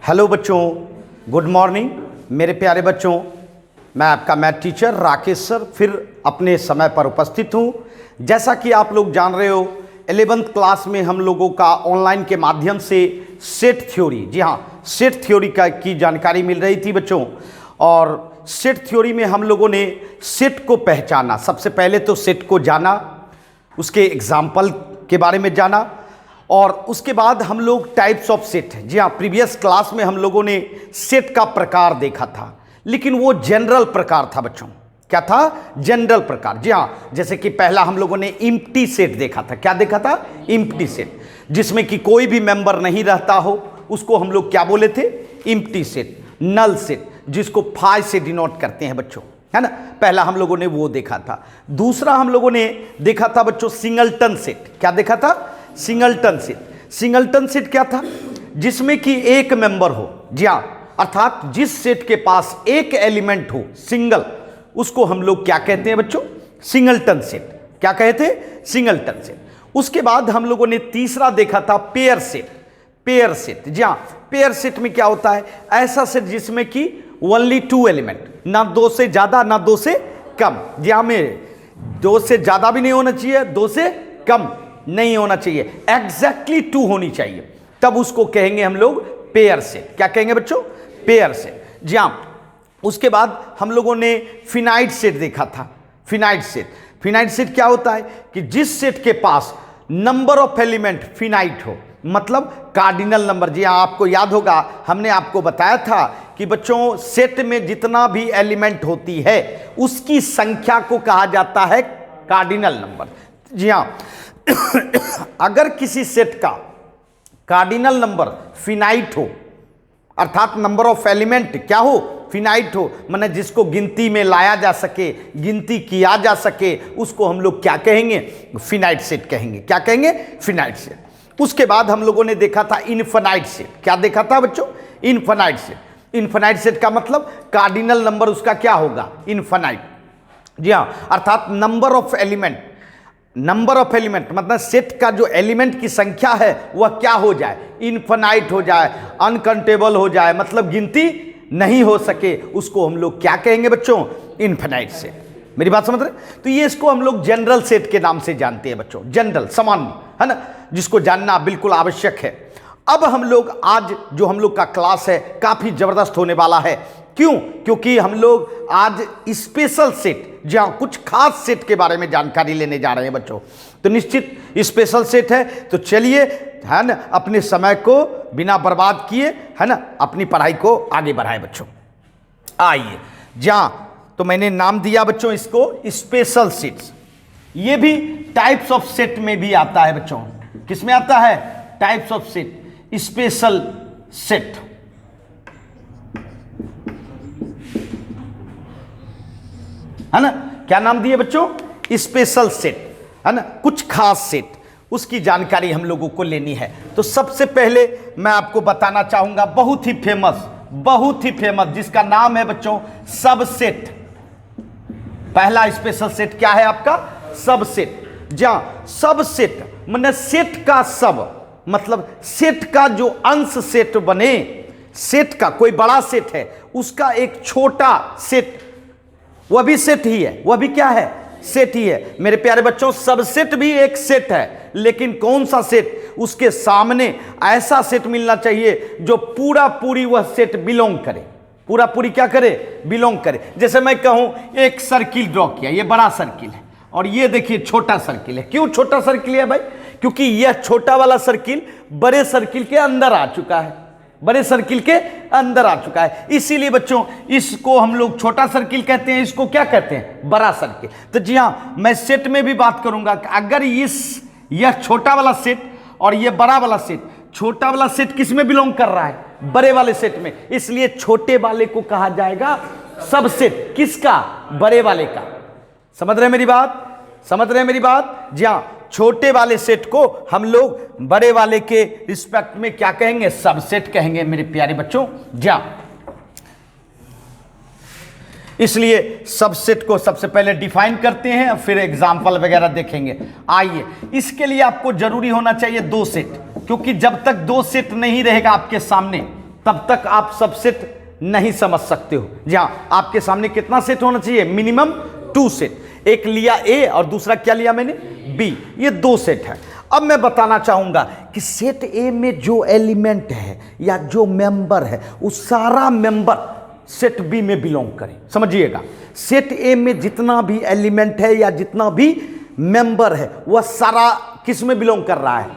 Hello बच्चों, good morning मेरे प्यारे बच्चों। मैं आपका मैथ टीचर राकेश सर फिर अपने समय पर उपस्थित हूँ। जैसा कि आप लोग जान रहे हो 11th क्लास में हम लोगों का ऑनलाइन के माध्यम से सेट थ्योरी, जी हाँ सेट थ्योरी की जानकारी मिल रही थी बच्चों। और सेट थ्योरी में हम लोगों ने सेट को पहचाना, सबसे पहले तो सेट को जाना, उसके एग्जाम्पल के बारे में जाना, और उसके बाद हम लोग टाइप्स ऑफ सेट, जी हाँ प्रीवियस क्लास में हम लोगों ने सेट का प्रकार देखा था, लेकिन वो जनरल प्रकार था बच्चों। क्या था? जनरल प्रकार। जी हाँ, जैसे कि पहला हम लोगों ने इम्प्टी सेट देखा था। क्या देखा था? इम्प्टी सेट, जिसमें कि कोई भी मेंबर नहीं रहता हो, उसको हम लोग क्या बोले थे? Empty set. नल सेट, जिसको फाइ से डिनोट करते हैं बच्चों, है ना। पहला हम लोगों ने वो देखा था। दूसरा हम लोगों ने देखा था बच्चों सिंगलटन सेट। क्या देखा था? Singleton set. सिंगलटन सेट क्या था? जिसमें कि एक मेंबर हो, जी हाँ, अर्थात जिस सेट के पास एक एलिमेंट हो, सिंगल, उसको हम लोग क्या कहते हैं बच्चों? Singleton set. क्या कहते हैं? Singleton set. उसके बाद हम लोगों ने तीसरा देखा था पेयर सेट। पेयर सेट, जी हाँ, पेयर सेट में क्या होता है? ऐसा सेट जिसमें कि ओनली टू एलिमेंट, ना दो से ज्यादा ना दो से कम। जी हाँ, में दो से ज्यादा भी नहीं होना चाहिए, दो से कम नहीं होना चाहिए, एग्जैक्टली टू होनी चाहिए, तब उसको कहेंगे हम लोग पेयर सेट। क्या कहेंगे बच्चों? Pair set. जी हाँ, उसके बाद हम लोगों ने फिनाइट सेट देखा था। फिनाइट सेट, फिनाइट सेट क्या होता है कि जिस सेट के पास नंबर ऑफ एलिमेंट फिनाइट हो, मतलब कार्डिनल नंबर। जी हाँ, आपको याद होगा हमने आपको बताया था कि बच्चों सेट में जितना भी एलिमेंट होती है उसकी संख्या को कहा जाता है कार्डिनल नंबर। जी हाँ, अगर किसी सेट का कार्डिनल नंबर फिनाइट हो, अर्थात नंबर ऑफ एलिमेंट क्या हो? फिनाइट हो, माने जिसको गिनती में लाया जा सके, गिनती किया जा सके, उसको हम लोग क्या कहेंगे? फिनाइट सेट कहेंगे। क्या कहेंगे? Finite set. उसके बाद हम लोगों ने देखा था इनफिनाइट सेट। क्या देखा था बच्चों? Infinite set. इनफिनाइट सेट का मतलब कार्डिनल नंबर उसका क्या होगा? इनफिनाइट। जी हाँ, अर्थात number of element, number of element मतलब सेट का जो एलिमेंट की संख्या है वह क्या हो जाए? इनफिनाइट हो जाए, अनकाउंटेबल हो जाए, मतलब गिनती नहीं हो सके, उसको हम लोग क्या कहेंगे बच्चों? Infinite set. मेरी बात समझ रहे? तो ये इसको हम लोग जनरल सेट के नाम से जानते हैं बच्चों, जनरल, सामान्य, है ना, जिसको जानना बिल्कुल आवश्यक है। अब हम लोग आज जो हम लोग का क्लास है काफी जबरदस्त होने वाला है। क्यों? क्योंकि हम लोग आज स्पेशल सेट, जहां कुछ खास सेट के बारे में जानकारी लेने जा रहे हैं बच्चों। तो निश्चित स्पेशल सेट है, तो चलिए, है ना, अपने समय को बिना बर्बाद किए, है ना, अपनी पढ़ाई को आगे बढ़ाएं बच्चों। आइए, जहां तो मैंने नाम दिया बच्चों इसको स्पेशल सेट्स। ये भी टाइप्स ऑफ सेट में भी आता है बच्चों। किस में आता है? Types of set, special set. है ना, क्या नाम दिए बच्चों? स्पेशल सेट, है ना, कुछ खास सेट, उसकी जानकारी हम लोगों को लेनी है। तो सबसे पहले मैं आपको बताना चाहूंगा बहुत ही फेमस, जिसका नाम है बच्चों सबसेट। पहला स्पेशल सेट क्या है आपका? सबसेट। जहां सबसेट मतलब सेट का सब, मतलब सेट का जो अंश सेट बने, सेट का कोई बड़ा सेट है उसका एक छोटा सेट, वह भी सेट ही है, वह भी क्या है? सेट ही है। मेरे प्यारे बच्चों, सबसेट भी एक सेट है, लेकिन कौन सा सेट? उसके सामने ऐसा सेट मिलना चाहिए जो पूरा पूरी वह सेट बिलोंग करे, पूरा पूरी क्या करे? बिलोंग करे। जैसे मैं कहूं एक सर्किल ड्रॉ किया, ये बड़ा सर्किल है और ये देखिए छोटा सर्किल है। क्यों छोटा सर्किल है भाई? क्योंकि यह छोटा वाला सर्किल बड़े सर्किल के अंदर आ चुका है, बड़े सर्किल के अंदर आ चुका है, इसीलिए बच्चों इसको हम लोग छोटा सर्किल कहते हैं, इसको क्या कहते हैं? बड़ा सर्किल। तो जी हाँ, मैं सेट में भी बात करूंगा कि अगर यह छोटा वाला सेट और यह बड़ा वाला सेट, छोटा वाला सेट किस में बिलोंग कर रहा है? बड़े वाले सेट में, इसलिए छोटे वाले को कहा जाएगा सबसेट। किसका? बड़े वाले का। समझ रहे मेरी बात? समझ रहे मेरी बात? जी हाँ, छोटे वाले सेट को हम लोग बड़े वाले के रिस्पेक्ट में क्या कहेंगे? सबसेट कहेंगे मेरे प्यारे बच्चों। जा, इसलिए सबसेट को सबसे पहले डिफाइन करते हैं, फिर एग्जाम्पल वगैरह देखेंगे। आइए, इसके लिए आपको जरूरी होना चाहिए दो सेट, क्योंकि जब तक दो सेट नहीं रहेगा आपके सामने तब तक आप सबसेट नहीं समझ सकते हो। जी हाँ, आपके सामने कितना सेट होना चाहिए? Minimum 2 set. एक लिया ए और दूसरा क्या लिया मैंने? बी। ये 2 सेट है। अब मैं बताना चाहूंगा कि सेट ए में जो एलिमेंट है या जो मेंबर है वो सारा मेंबर सेट बी में बिलोंग करे। समझिएगा, सेट ए में जितना भी एलिमेंट है या जितना भी मेंबर है वह सारा किस में बिलोंग कर रहा है?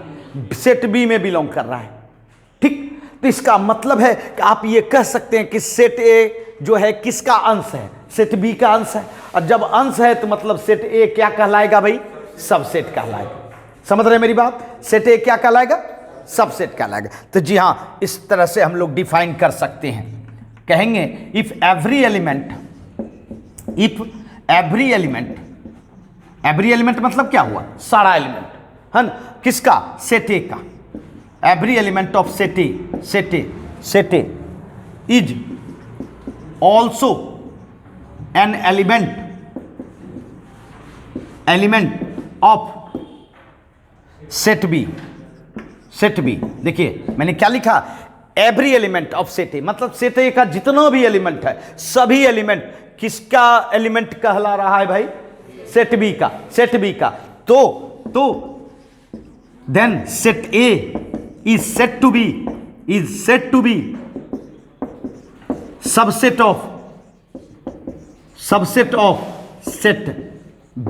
सेट बी में बिलोंग कर रहा है। ठीक, तो इसका मतलब है कि आप ये कह सकते हैं कि सेट ए जो है किसका अंश है? सेट बी का अंश है। और जब अंश है तो मतलब सेट ए क्या कहलाएगा भाई? सबसेट कहलाएगा। समझ रहे हैं मेरी बात? सेट ए क्या कहलाएगा? सबसेट कहलाएगा। तो जी हाँ, इस तरह से हम लोग डिफाइन कर सकते हैं। कहेंगे इफ एवरी एलिमेंट मतलब क्या हुआ? सारा एलिमेंट है ना, किसका? सेट ए का। Every element of set A is also an element of set B. देखिए मैंने क्या लिखा? Every element of set A, मतलब सेट ए का जितना भी एलिमेंट है सभी एलिमेंट किसका एलिमेंट कहला रहा है भाई? सेट बी का। तो then set A is said to be subset of set B।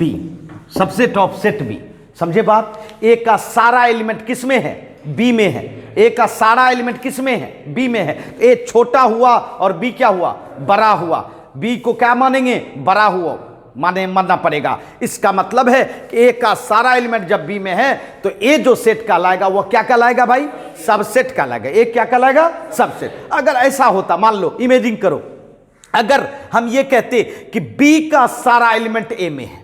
समझे बात? ए का सारा एलिमेंट किस में है? बी में है। ए का सारा एलिमेंट किस में है? बी में है। ए छोटा हुआ और बी क्या हुआ? बड़ा हुआ। बी को क्या मानेंगे? बड़ा हुआ मानना पड़ेगा। इसका मतलब है कि ए का सारा एलिमेंट जब बी में है तो ए जो सेट कहलाएगा वह क्या कहलाएगा भाई? सबसेट कहलाएगा। ए क्या कहलाएगा? सबसेट। अगर ऐसा होता, मान लो, इमेजिन करो, अगर हम ये कहते कि बी का सारा एलिमेंट ए में है,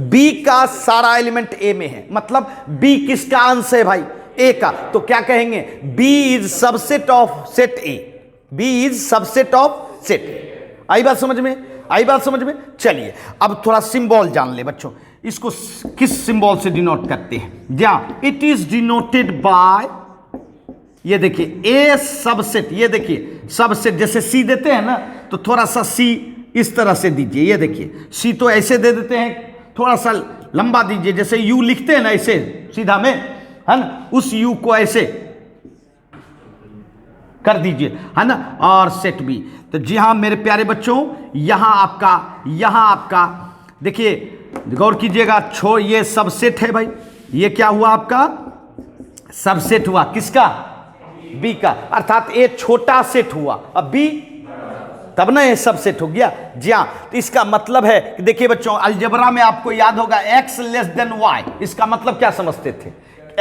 बी का सारा एलिमेंट ए में है, मतलब बी किसका अंश है भाई? ए का। तो क्या कहेंगे? B is subset of set A. B is subset of set A. आई बात समझ में? चलिए अब थोड़ा सिंबल जान ले बच्चों। इसको किस सिंबल से डिनोट करते हैं? इट इज डिनोटेड बाय, ये देखिए, ए सबसेट। ये देखिए सबसेट, जैसे सी देते हैं ना तो थोड़ा सा सी इस तरह से दीजिए। ये देखिए सी तो ऐसे दे देते हैं, थोड़ा सा लंबा दीजिए, जैसे यू लिखते हैं ना ऐसे सीधा में, है ना, उस यू को ऐसे कर दीजिए, है ना, और सेट बी। तो जी हाँ मेरे प्यारे बच्चों, यहां आपका देखिए, गौर कीजिएगा, ये सबसेट है भाई। ये क्या हुआ? आपका सबसेट हुआ। किसका? बी का। अर्थात ए छोटा सेट हुआ, अब बी तब ना ये सबसेट हो गया। जी हाँ, तो इसका मतलब है कि देखिए बच्चों, अलजेब्रा में आपको याद होगा x लेस देन y। इसका मतलब क्या समझते थे?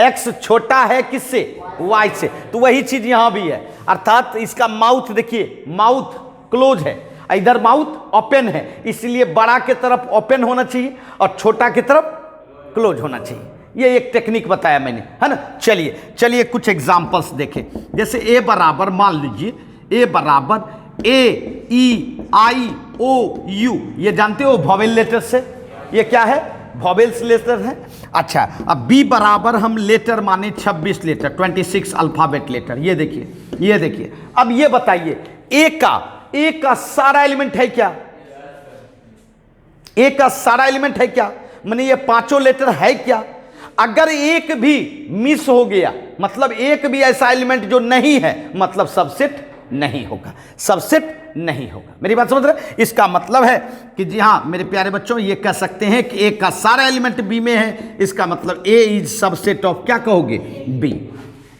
x छोटा है किससे? y से। तो वही चीज यहां भी है। अर्थात इसका माउथ देखिए, माउथ क्लोज है, इधर माउथ ओपन है, इसलिए बड़ा के तरफ ओपन होना चाहिए और छोटा की तरफ क्लोज होना चाहिए। ये एक टेक्निक बताया मैंने, है ना। चलिए कुछ एग्जांपल्स देखें। जैसे ए बराबर, मान लीजिए ए बराबर AEIOU, ये जानते हो वॉवेल लेटर से, ये क्या है? वॉवेल्स लेटर है। अच्छा, अब बी बराबर हम लेटर माने 26 लेटर, 26 अल्फाबेट लेटर। ये देखिए। अब ये बताइए, ए का सारा एलिमेंट है क्या? ए का सारा एलिमेंट है क्या? माने ये पांचों लेटर है क्या? अगर एक भी मिस हो गया, मतलब एक भी ऐसा एलिमेंट जो नहीं है, मतलब सबसेट नहीं होगा, मेरी बात समझ रहे? इसका मतलब है कि जी हाँ मेरे प्यारे बच्चों, ये कह सकते हैं कि ए का सारा एलिमेंट बी में है। इसका मतलब ए इज सबसेट ऑफ, क्या कहोगे? B.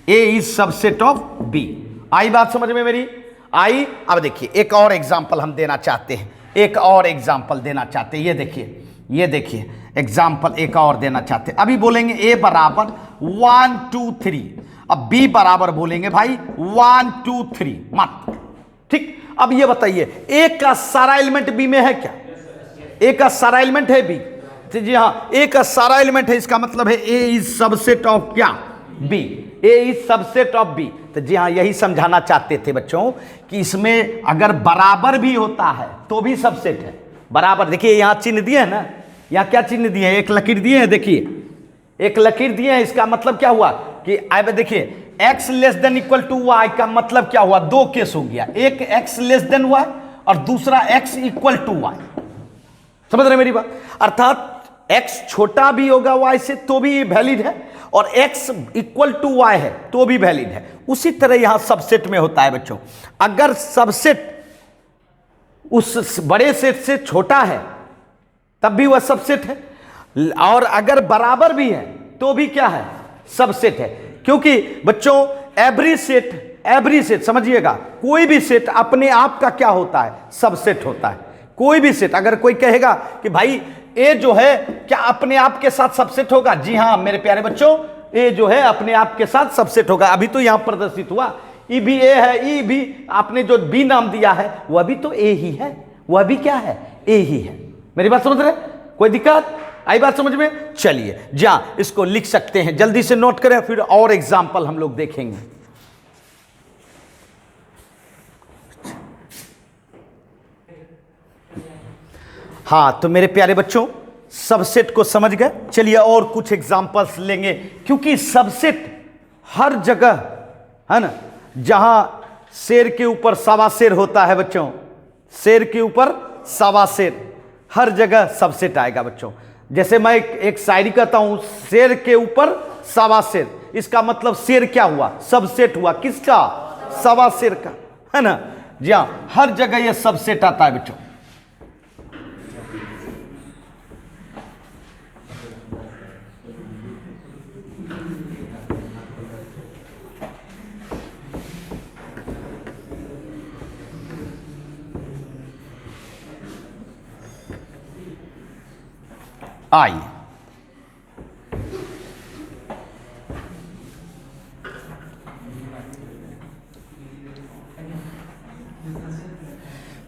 A is subset of B. आई बात समझ में मेरी? आई। अब देखिए एक और एग्जाम्पल हम देना चाहते हैं, ये देखिए एग्जाम्पल एक और देना चाहते हैं। अभी बोलेंगे ए बराबर 1 2 3, अब बी बराबर बोलेंगे भाई 1 2 3 मत। ठीक, अब ये बताइए, ए का सारा एलिमेंट बी में है क्या? ए का सारा एलिमेंट है बी। तो जी हाँ, ए का सारा एलिमेंट है, इसका मतलब है ए इज सबसेट ऑफ क्या? B. A is subset of B. तो जी हाँ, यही समझाना चाहते थे बच्चों कि इसमें अगर बराबर भी होता है तो भी सबसेट है। बराबर, देखिए यहाँ चिन्ह दिए है ना, यहाँ क्या चिन्ह दिए हैं? एक लकीर दिए हैं, देखिए एक लकीर दिए हैं। इसका मतलब क्या हुआ कि अब देखिए x less than equal to y का मतलब क्या हुआ, दो केस हो गया, एक x लेस देन वाई और दूसरा x इक्वल टू वाई। समझ रहे मेरी बात? अर्थात x छोटा भी होगा y से तो भी वैलिड है और x इक्वल टू y है तो भी वैलिड है। उसी तरह यहां सबसेट में होता है बच्चों, अगर सबसेट उस बड़े सेट से छोटा है तब भी वह सबसेट है, और अगर बराबर भी है तो भी क्या है, सबसेट है। क्योंकि बच्चों एवरी सेट समझिएगा, कोई भी सेट अपने आप का क्या होता है, सबसेट होता है। कोई भी सेट, अगर कोई कहेगा कि भाई ए जो है क्या अपने आप के साथ सबसेट होगा, जी हां मेरे प्यारे बच्चों, ए जो है अपने आप के साथ सबसेट होगा। अभी तो यहां प्रदर्शित हुआ ई भी ए है, ई भी आपने जो बी नाम दिया है वह भी तो ए ही है, वह भी क्या है, ए ही है। मेरी बात समझ रहे, कोई दिक्कत आई बात समझ में? चलिए जा इसको लिख सकते हैं, जल्दी से नोट करें, फिर और एग्जाम्पल हम लोग देखेंगे। हां तो मेरे प्यारे बच्चों सबसेट को समझ गए। चलिए और कुछ एग्जाम्पल्स लेंगे, क्योंकि सबसेट हर जगह है ना, जहां शेर के ऊपर सवा शेर होता है बच्चों, शेर के ऊपर सवा शेर, हर जगह सबसेट आएगा बच्चों। जैसे मैं एक शायरी कहता हूं, शेर के ऊपर सवा शेर, इसका मतलब शेर क्या हुआ, सबसेट हुआ, किसका, सवा शेर का, है ना। जी हां, हर जगह यह सबसेट आता है बच्चों। आइए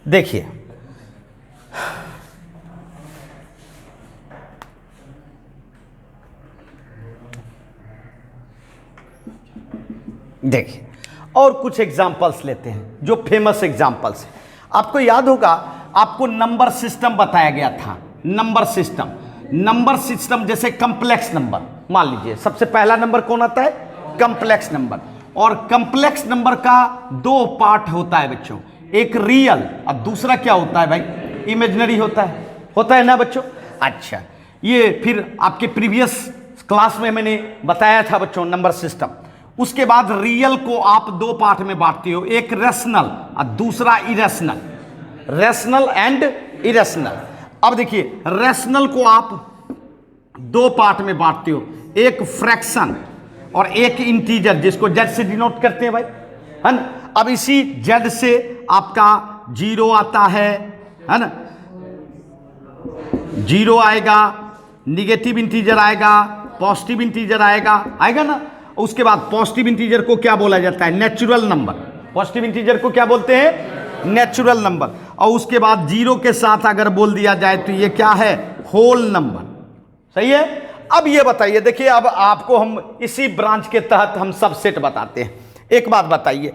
देखिए, देखिए और कुछ एग्जाम्पल्स लेते हैं जो फेमस एग्जाम्पल्स हैं। आपको याद होगा, आपको नंबर सिस्टम बताया गया था, नंबर सिस्टम जैसे कम्प्लेक्स नंबर, मान लीजिए सबसे पहला नंबर कौन आता है, कम्प्लेक्स नंबर। और कम्प्लेक्स नंबर का दो पार्ट होता है बच्चों, एक रियल और दूसरा क्या होता है भाई, इमेजिनरी होता है ना बच्चों। अच्छा, ये फिर आपके प्रीवियस क्लास में मैंने बताया था बच्चों नंबर सिस्टम। उसके बाद रियल को आप दो पार्ट में बांटते हो, एक रेशनल और दूसरा इरेशनल, रेशनल एंड इरेशनल। अब देखिए, रेशनल को आप दो पार्ट में बांटते हो, एक फ्रैक्शन और एक इंटीजर, जिसको जेड से डिनोट करते हैं भाई, है ना। अब इसी जेड से आपका जीरो आता है ना, जीरो आएगा, निगेटिव इंटीजर आएगा, पॉजिटिव इंटीजर आएगा ना। उसके बाद पॉजिटिव इंटीजर को क्या बोला जाता है, नेचुरल नंबर। पॉजिटिव इंटीजर को क्या बोलते हैं, नेचुरल नंबर। और उसके बाद जीरो के साथ अगर बोल दिया जाए तो ये क्या है, होल नंबर। सही है। अब ये बताइए, देखिए अब आपको हम इसी ब्रांच के तहत हम सबसेट बताते हैं। एक बात बताइए,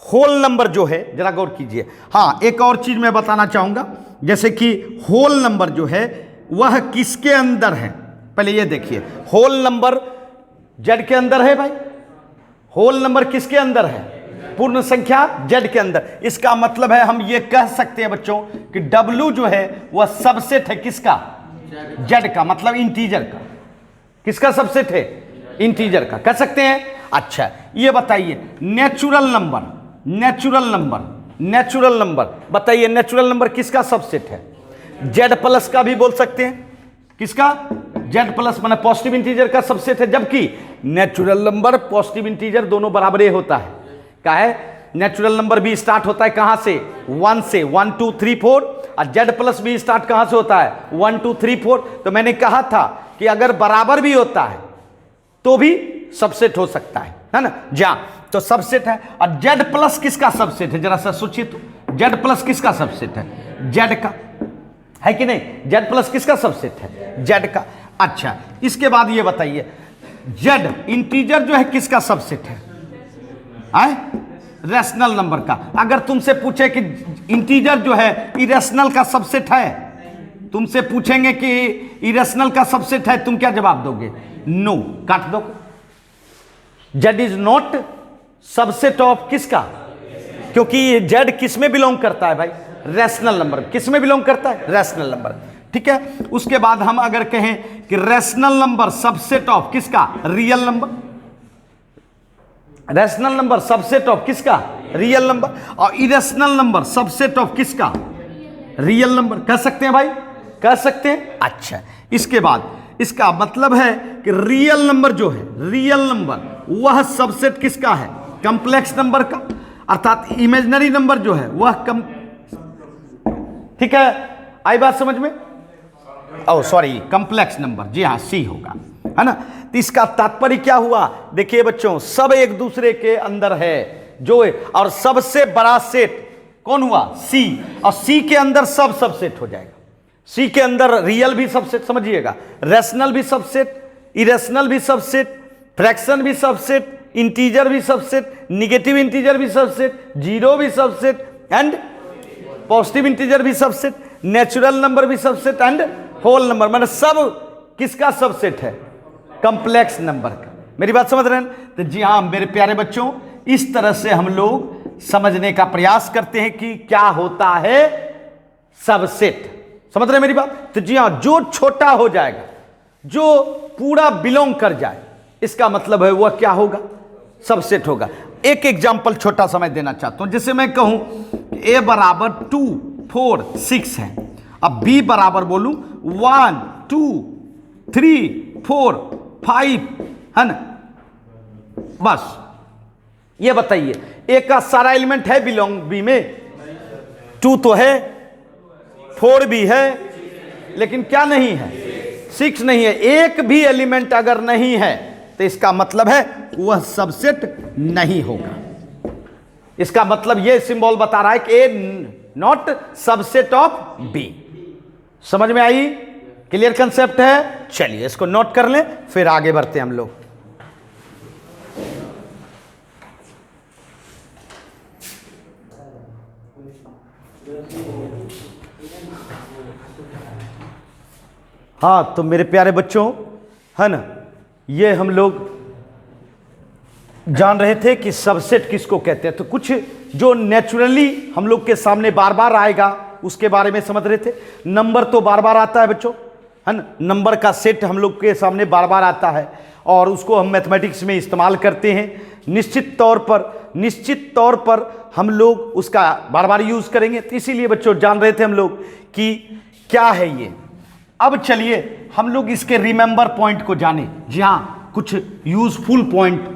होल नंबर जो है, जरा गौर कीजिए। हाँ, एक और चीज मैं बताना चाहूंगा, जैसे कि होल नंबर जो है वह किसके अंदर है, पहले ये देखिए। होल नंबर जेड के अंदर है भाई, होल नंबर किसके अंदर है, पूर्ण संख्या जेड के अंदर। इसका मतलब है हम ये कह सकते हैं बच्चों कि डब्ल्यू जो है वह सबसेट है किसका, जेड का, मतलब इंटीजर का। किसका सबसेट है, इंटीजर का, कह सकते हैं। अच्छा, ये बताइए नेचुरल नंबर बताइए, नेचुरल नंबर किसका सबसेट है, जेड प्लस का भी बोल सकते हैं। किसका, जेड प्लस माने पॉजिटिव इंटीजर का सबसेट है। जबकि नेचुरल नंबर पॉजिटिव इंटीजर दोनों बराबर होता है। क्या है, नेचुरल नंबर भी स्टार्ट होता है कहां से, 1 से, 1 2 3 4, और जेड प्लस भी स्टार्ट कहां से होता है, 1 2 3 4। तो मैंने कहा था कि अगर बराबर भी होता है तो भी सबसेट हो सकता है ना। जा तो सबसेट है। और जेड प्लस किसका सबसेट है, जरा सा सोचिए तो, जेड प्लस किसका सबसेट है, जेड का, है कि नहीं। जेड प्लस किसका सबसेट है, जेड का। अच्छा, इसके बाद ये बताइए, जेड इंटीजर जो है किसका सबसेट है, रैशनल नंबर का। अगर तुमसे पूछे कि इंटीजर जो है इरेशनल का सबसेट है, तुमसे पूछेंगे कि इरेशनल का सबसेट है, तुम क्या जवाब दोगे, नो, काट दो। Z is not subset of किसका, क्योंकि ये जेड किस में बिलोंग करता है भाई, रैशनल नंबर। किस में बिलोंग करता है, रैशनल नंबर। ठीक है, उसके बाद हम अगर कहें कि रैशनल नंबर सबसेट ऑफ किसका, real number. Rational number subset of किसका, रियल नंबर। और इरेशनल नंबर सबसेट ऑफ किसका, रियल नंबर। कह सकते हैं भाई, कह सकते हैं। अच्छा, इसके बाद इसका मतलब है कि रियल नंबर जो है, रियल नंबर वह सबसेट किसका है, कंप्लेक्स नंबर का। अर्थात इमेजिनरी नंबर जो है वह ठीक है, आई बात समझ में। ओ सॉरी, कंप्लेक्स नंबर, जी हाँ, सी होगा, है ना। तो इसका तात्पर्य क्या हुआ, देखिए बच्चों, सब एक दूसरे के अंदर है जो है, और सबसे बड़ा सेट कौन हुआ, सी। और सी के अंदर सब सबसेट हो जाएगा। सी के अंदर रियल भी सबसेट, समझिएगा, रैशनल भी सबसेट, इरेशनल भी सबसेट, फ्रैक्शन भी सबसेट, इंटीजर भी सबसेट, निगेटिव इंटीजर भी सबसेट, जीरो भी सबसेट, एंड पॉजिटिव इंटीजर भी सबसेट, नेचुरल नंबर भी सबसेट, एंड होल नंबर। मतलब सब किसका सबसेट है, कंप्लेक्स नंबर का। मेरी बात समझ रहे हैं। तो जी हाँ मेरे प्यारे बच्चों, इस तरह से हम लोग समझने का प्रयास करते हैं कि क्या होता है सबसेट। समझ रहे हैं मेरी बात। तो जी हाँ, जो छोटा हो जाएगा, जो पूरा बिलोंग कर जाए, इसका मतलब है वह क्या होगा, सबसेट होगा। एक एग्जांपल छोटा सा मैं देना चाहता हूं। जैसे मैं कहूं a बराबर 2 4 6 है, अब b बराबर बोलूं 1 2 3 4 5, है ना। बस ये बताइए, a का सारा एलिमेंट है बिलोंग b में, 2 तो है, 4 भी है, लेकिन क्या नहीं है, 6 नहीं है। एक भी एलिमेंट अगर नहीं है तो इसका मतलब है वह सबसेट नहीं होगा। इसका मतलब यह सिंबल बता रहा है कि ए नॉट सबसेट ऑफ बी। समझ में आई, क्लियर कंसेप्ट है। चलिए इसको नोट कर लें, फिर आगे बढ़ते हैं हम लोग। हाँ तो मेरे प्यारे बच्चों, है ना, ये हम लोग जान रहे थे कि सबसेट किसको कहते हैं। तो कुछ जो नेचुरली हम लोग के सामने बार बार आएगा उसके बारे में समझ रहे थे। नंबर तो बार बार आता है बच्चों, है ना। नंबर का सेट हम लोग के सामने बार बार आता है और उसको हम मैथमेटिक्स में इस्तेमाल करते हैं। निश्चित तौर पर हम लोग उसका बार बार यूज करेंगे। तो इसीलिए बच्चों जान रहे थे हम लोग कि क्या है ये। अब चलिए हम लोग इसके रिमेंबर पॉइंट को जाने। जी हाँ, कुछ यूजफुल पॉइंट।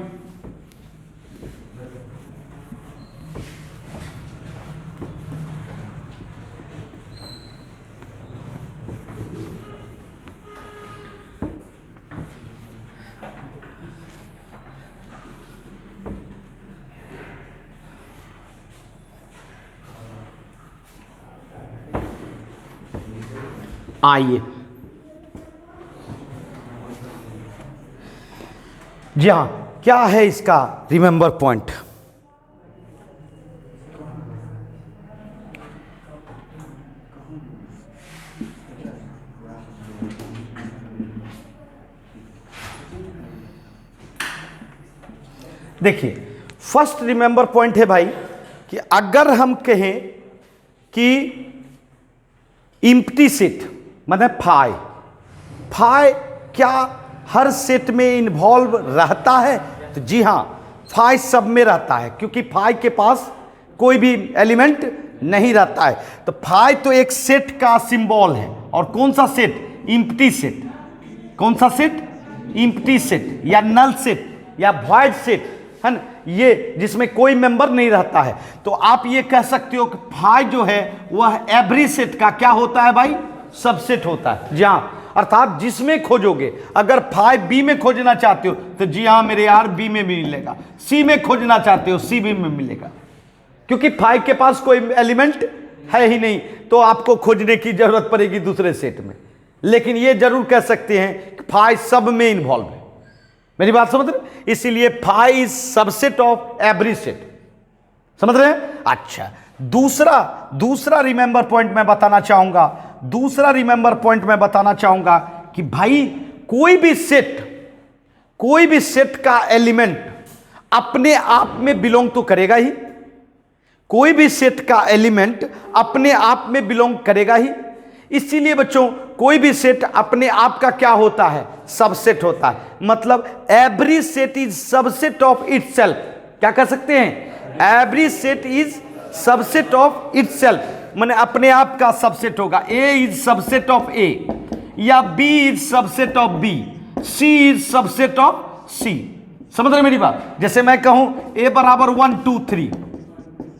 आइए, जी हाँ, क्या है इसका रिमेंबर पॉइंट। देखिए, फर्स्ट रिमेंबर पॉइंट है भाई कि अगर हम कहें कि इम्प्टी सेट मतलब फाई क्या हर सेट में इन्वॉल्व रहता है, तो जी हाँ, फाई सब में रहता है, क्योंकि फाई के पास कोई भी एलिमेंट नहीं रहता है। तो फाई तो एक सेट का सिंबल है। और कौन सा सेट, इम्प्टी सेट। कौन सा सेट, इम्प्टी सेट या नल सेट या वॉइड सेट, है ना, ये जिसमें कोई मेंबर नहीं रहता है। तो आप ये कह सकते हो कि फाई जो है वह एवरी सेट का क्या होता है भाई, सबसेट होता है। जी हाँ, अर्थात जिसमें खोजोगे, अगर फाई बी में खोजना चाहते हो तो जी हाँ मेरे यार बी में भी मिलेगा, सी में खोजना चाहते हो सी बी में मिलेगा, क्योंकि फाई के पास कोई एलिमेंट है ही नहीं, तो आपको खोजने की जरूरत पड़ेगी दूसरे सेट में। लेकिन ये जरूर कह सकते हैं कि फाई सब में इन्वॉल्व है। मेरी बात समझ रहे, इसीलिए phi is subset of every set. समझ रहे हैं। अच्छा, दूसरा रिमेंबर पॉइंट मैं बताना चाहूंगा कि भाई कोई भी सेट का एलिमेंट अपने आप में बिलोंग तो करेगा ही, कोई भी सेट का एलिमेंट अपने आप में बिलोंग करेगा ही। इसीलिए बच्चों कोई भी सेट अपने आप का क्या होता है, सबसेट होता है। मतलब every set is subset of itself. क्या कह सकते हैं, every set is subset of itself, माने अपने आप का सबसेट होगा। A is subset of A, या B is subset of B, C is subset of C. समझ रहे मेरी बात? जैसे मैं कहूं ए बराबर 1 2 3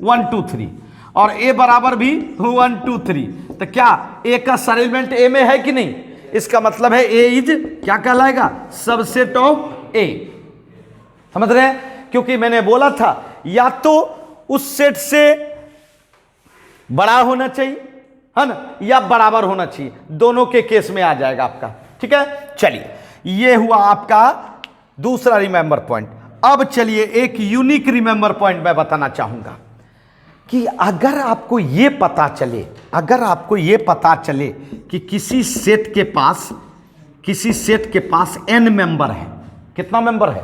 1 2 3 और ए बराबर भी 1 2 3, तो क्या ए का सारे एलिमेंट ए में है कि नहीं? इसका मतलब है ए इज क्या कहलाएगा, सबसेट ऑफ ए। समझ रहे हैं? क्योंकि मैंने बोला था या तो उस सेट से बड़ा होना चाहिए, है ना, या बराबर होना चाहिए, दोनों के केस में आ जाएगा आपका। ठीक है, चलिए ये हुआ आपका दूसरा रिमेंबर पॉइंट। अब चलिए एक यूनिक रिमेंबर पॉइंट मैं बताना चाहूंगा कि अगर आपको ये पता चले, अगर आपको ये पता चले कि किसी सेट के पास n मेंबर है। कितना मेंबर है,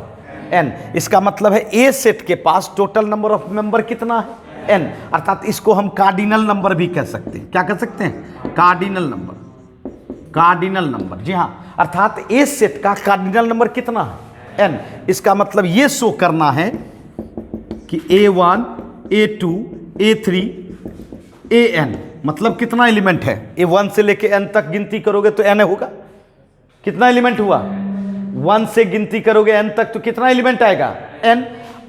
n। इसका मतलब है ए सेट के पास टोटल नंबर ऑफ मेंबर कितना है, n। अर्थात इसको हम कार्डिनल नंबर भी कह सकते हैं। क्या कह सकते हैं, कार्डिनल नंबर। कार्डिनल नंबर, जी हां, अर्थात ए सेट का कार्डिनल नंबर कितना है, n। इसका मतलब ये शो करना है कि a1 a2 a3 an, मतलब कितना एलिमेंट है। a1 से लेके n तक गिनती करोगे तो n होगा। कितना एलिमेंट हुआ, 1 से गिनती करोगे n तक तो कितना एलिमेंट आएगा, n।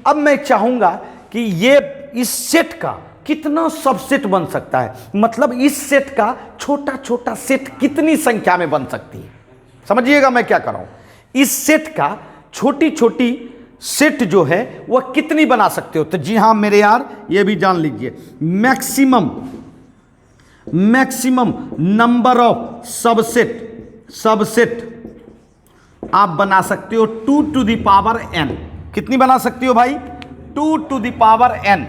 अब मैं चाहूंगा कि ये इस सेट का कितना सबसेट बन सकता है, मतलब इस सेट का छोटा छोटा सेट कितनी संख्या में बन सकती है। समझिएगा मैं क्या कर रहा हूं, इस सेट का छोटी छोटी सेट जो है वह कितनी बना सकते हो। तो जी हां मेरे यार, ये भी जान लीजिए, मैक्सिमम नंबर ऑफ सबसेट आप बना सकते हो 2 टू द पावर n। कितनी बना सकते हो भाई, 2 टू द पावर n।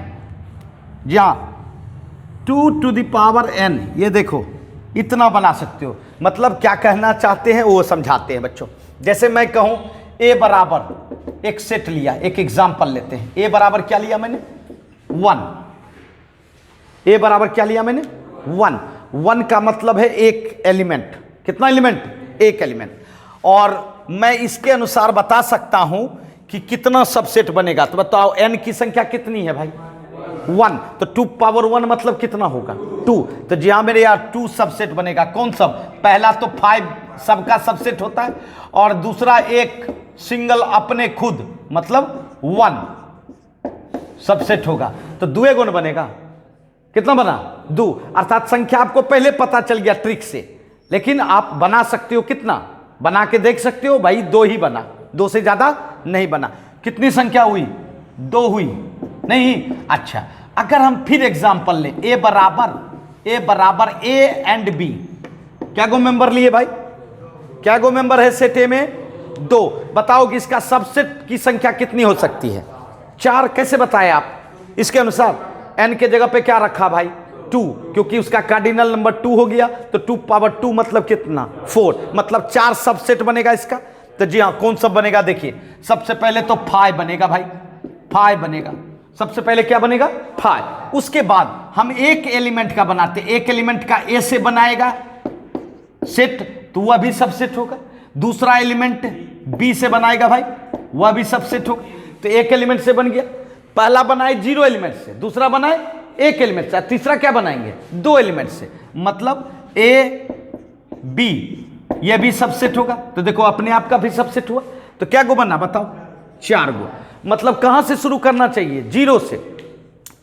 जी हां, 2 टू द पावर n, ये देखो इतना बना सकते हो। मतलब क्या कहना चाहते हैं वो समझाते हैं बच्चों। जैसे मैं कहूं a बराबर एक सेट लिया, एक एग्जांपल लेते हैं। a बराबर क्या लिया मैंने, 1। a बराबर क्या लिया मैंने, 1। 1 का मतलब है एक एलिमेंट। कितना एलिमेंट, एक एलिमेंट। और मैं इसके अनुसार बता सकता हूं कि कितना सबसेट बनेगा। तो बताओ n की संख्या कितनी है भाई, 1। तो 2 पावर 1 मतलब कितना होगा, 2। तो जी हाँ मेरे यार 2 सबसेट बनेगा। कौन सब, पहला तो 5 सबका सबसेट होता है, और दूसरा एक सिंगल अपने खुद मतलब 1 सबसेट होगा। तो 2 गुण बनेगा। कितना बना, 2। अर्थात संख्या आपको पहले पता चल गया ट्रिक से, लेकिन आप बना सकते हो कितना, बना के देख सकते हो भाई, 2 ही बना, 2 से ज्यादा नहीं बना। कितनी संख्या हुई, 2 हुई नहीं। अच्छा, अगर हम फिर एग्जांपल लें, ए बराबर ए एंड बी, क्या गो मेंबर लिए भाई, क्या गो मेंबर है सेट ए में, 2। बताओ कि इसका सबसेट की संख्या कितनी हो सकती है, 4। कैसे बताए आप, इसके अनुसार n के जगह पे क्या रखा भाई, 2, क्योंकि उसका कार्डिनल नंबर 2 हो गया। तो 2 पावर 2 मतलब कितना, 4, मतलब 4 सबसेट बनेगा इसका। तो जी हाँ, कौन सब बनेगा देखिए, सबसे पहले तो 5 बनेगा भाई, 5 बनेगा। सबसे पहले क्या बनेगा, 5। उसके बाद हम एक एलिमेंट का बनाते, एक एलिमेंट का ए से बनाएगा सेट, तो वह भी सबसेट होगा। दूसरा एलिमेंट बी से बनाएगा भाई, वह भी सबसेट होगा। तो एक एलिमेंट से बन गया। पहला बनाए 0 एलिमेंट से, दूसरा बनाए 1 एलिमेंट से, तीसरा क्या बनाएंगे, 2 एलिमेंट से, मतलब ए बी, यह भी सबसेट होगा। तो देखो अपने आप का भी सबसेट हुआ। तो क्या गो बना बताओ, 4 गो। मतलब कहां से शुरू करना चाहिए, 0 से।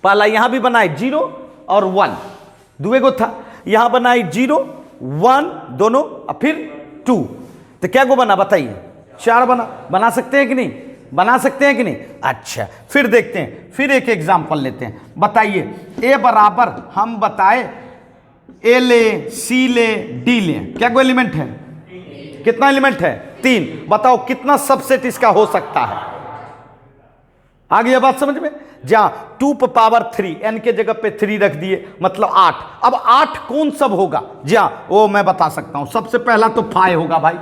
पहला यहां भी बनाए 0 और 1, 2 गो था, यहां बनाए 0 1 दोनों, और फिर 2। तो क्या गो बना बताइए, 4 बना सकते हैं कि नहीं, बना सकते हैं कि नहीं। अच्छा, फिर देखते हैं, फिर एक एग्जांपल लेते हैं। बताइए ए बराबर, हम बताए ए ले, सी ले, डी ले, क्या कोई एलिमेंट है, कितना एलिमेंट है, 3। बताओ कितना सबसेट इसका हो सकता है। आ गई बात समझ में। जहां 2 पावर 3, n के जगह पे 3 रख दिए, मतलब 8। अब 8 कौन सब होगा, जहां वो मैं बता सकता हूं। सबसे पहला तो 5 होगा भाई,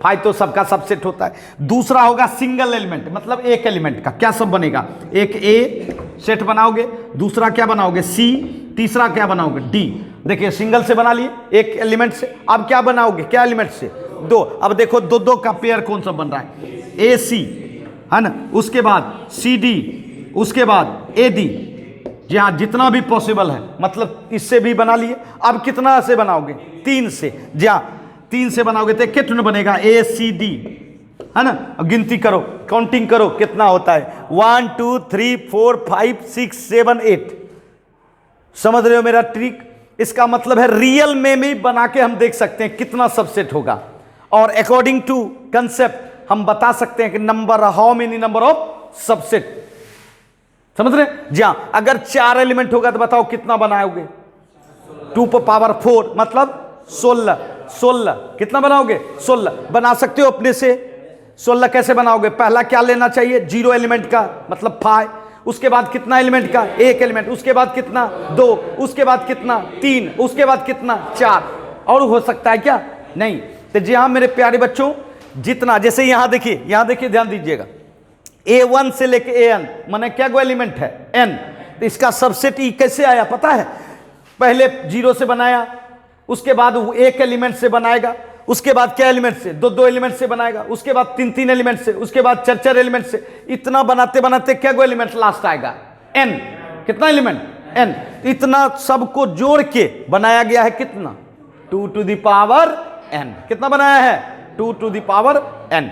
फाइव तो सबका सबसेट होता है। दूसरा होगा सिंगल एलिमेंट, मतलब एक एलिमेंट का क्या सब बनेगा, एक ए सेट बनाओगे, दूसरा क्या बनाओगे सी, तीसरा क्या बनाओगे डी। देखिए सिंगल से बना लिए एक एलिमेंट से, अब क्या बनाओगे क्या एलिमेंट से, दो। अब देखो दो दो का पेयर कौन सा बन रहा है, ए सी है ना, उसके बाद सी डी, उसके बाद ए डी। जी हाँ, जितना भी पॉसिबल है, मतलब इससे भी बना लिए। अब कितना से बनाओगे, तीन से। जी हाँ, तीन से बनाओगे तो कितना बनेगा, ए सी डी है ना। अब गिनती करो, काउंटिंग करो कितना होता है, 1 2 3 4 5 6 7 8। समझ रहे हो मेरा ट्रिक। इसका मतलब है रियल में भी बना के हम देख सकते हैं कितना सबसेट होगा, और अकॉर्डिंग टू कंसेप्ट हम बता सकते हैं कि number, how many number of subset. समझ रहे हैं। जी हाँ, अगर 4 एलिमेंट होगा तो बताओ कितना बनाओगे, 2 पावर 4 मतलब 16। 16 कितना बनाओगे, 16 बना सकते हो अपने से। 16 कैसे बनाओगे, पहला क्या लेना चाहिए, 0 एलिमेंट का मतलब 5, उसके बाद कितना एलिमेंट का, 1 एलिमेंट, उसके बाद कितना 2, उसके बाद कितना 3, उसके बाद कितना 4। और हो सकता है क्या, नहीं। तो जी हाँ मेरे प्यारे बच्चों, जितना, जैसे यहां देखिए ध्यान दीजिएगा, A1 से लेके AN माने क्या गो एलिमेंट है, N। तो इसका सबसेट E कैसे आया पता है, पहले 0 से बनाया, उसके बाद वो एक एलिमेंट से बनाएगा, उसके बाद क्या एलिमेंट से, दो एलिमेंट से बनाएगा, उसके बाद तीन एलिमेंट से, उसके बाद चार एलिमेंट से। इतना बनाते बनाते क्या गो एलिमेंट लास्ट आएगा, N। कितना एलिमेंट, N। इतना सबको जोड़ के बनाया गया है कितना, 2 to the power N। कितना बनाया है, 2 to the power N।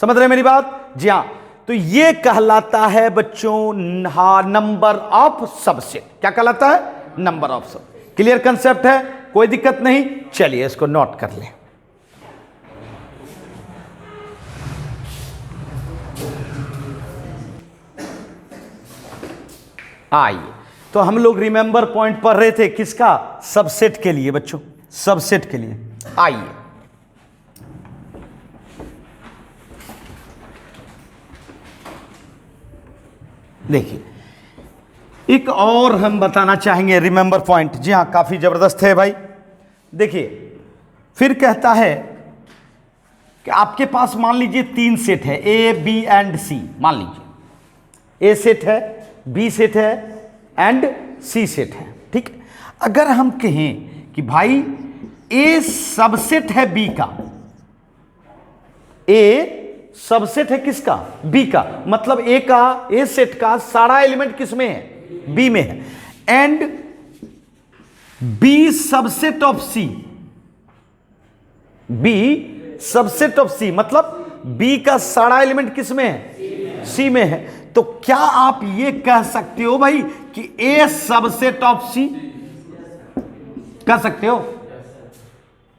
समझ रहे मेरी बात। जी हाँ, तो ये कहलाता है बच्चों नंबर ऑफ सबसेट। क्या कहलाता है, number of subset. Clear concept है, कोई दिक्कत नहीं। चलिए इसको नोट कर लें। आइए, तो हम लोग रिमेंबर पॉइंट पढ़ रहे थे किसका, सबसेट के लिए बच्चों, सबसेट के लिए। आइए देखिए, एक और हम बताना चाहेंगे रिमेंबर पॉइंट। जी हाँ, काफी जबरदस्त है भाई। देखिए फिर कहता है कि आपके पास मान लीजिए 3 सेट है, ए बी एंड सी। मान लीजिए ए सेट है, बी सेट है एंड सी सेट है, ठीक। अगर हम कहें कि भाई ए सबसेट है बी का, ए सबसेट है किसका, बी का, मतलब ए का, ए सेट का सारा एलिमेंट किसमें है, बी में है, and B subset of C, B subset of C मतलब बी का सारा एलिमेंट किसमें है, सी में है। तो क्या आप ये कह सकते हो भाई कि ए सबसेट ऑफ सी, कह सकते हो,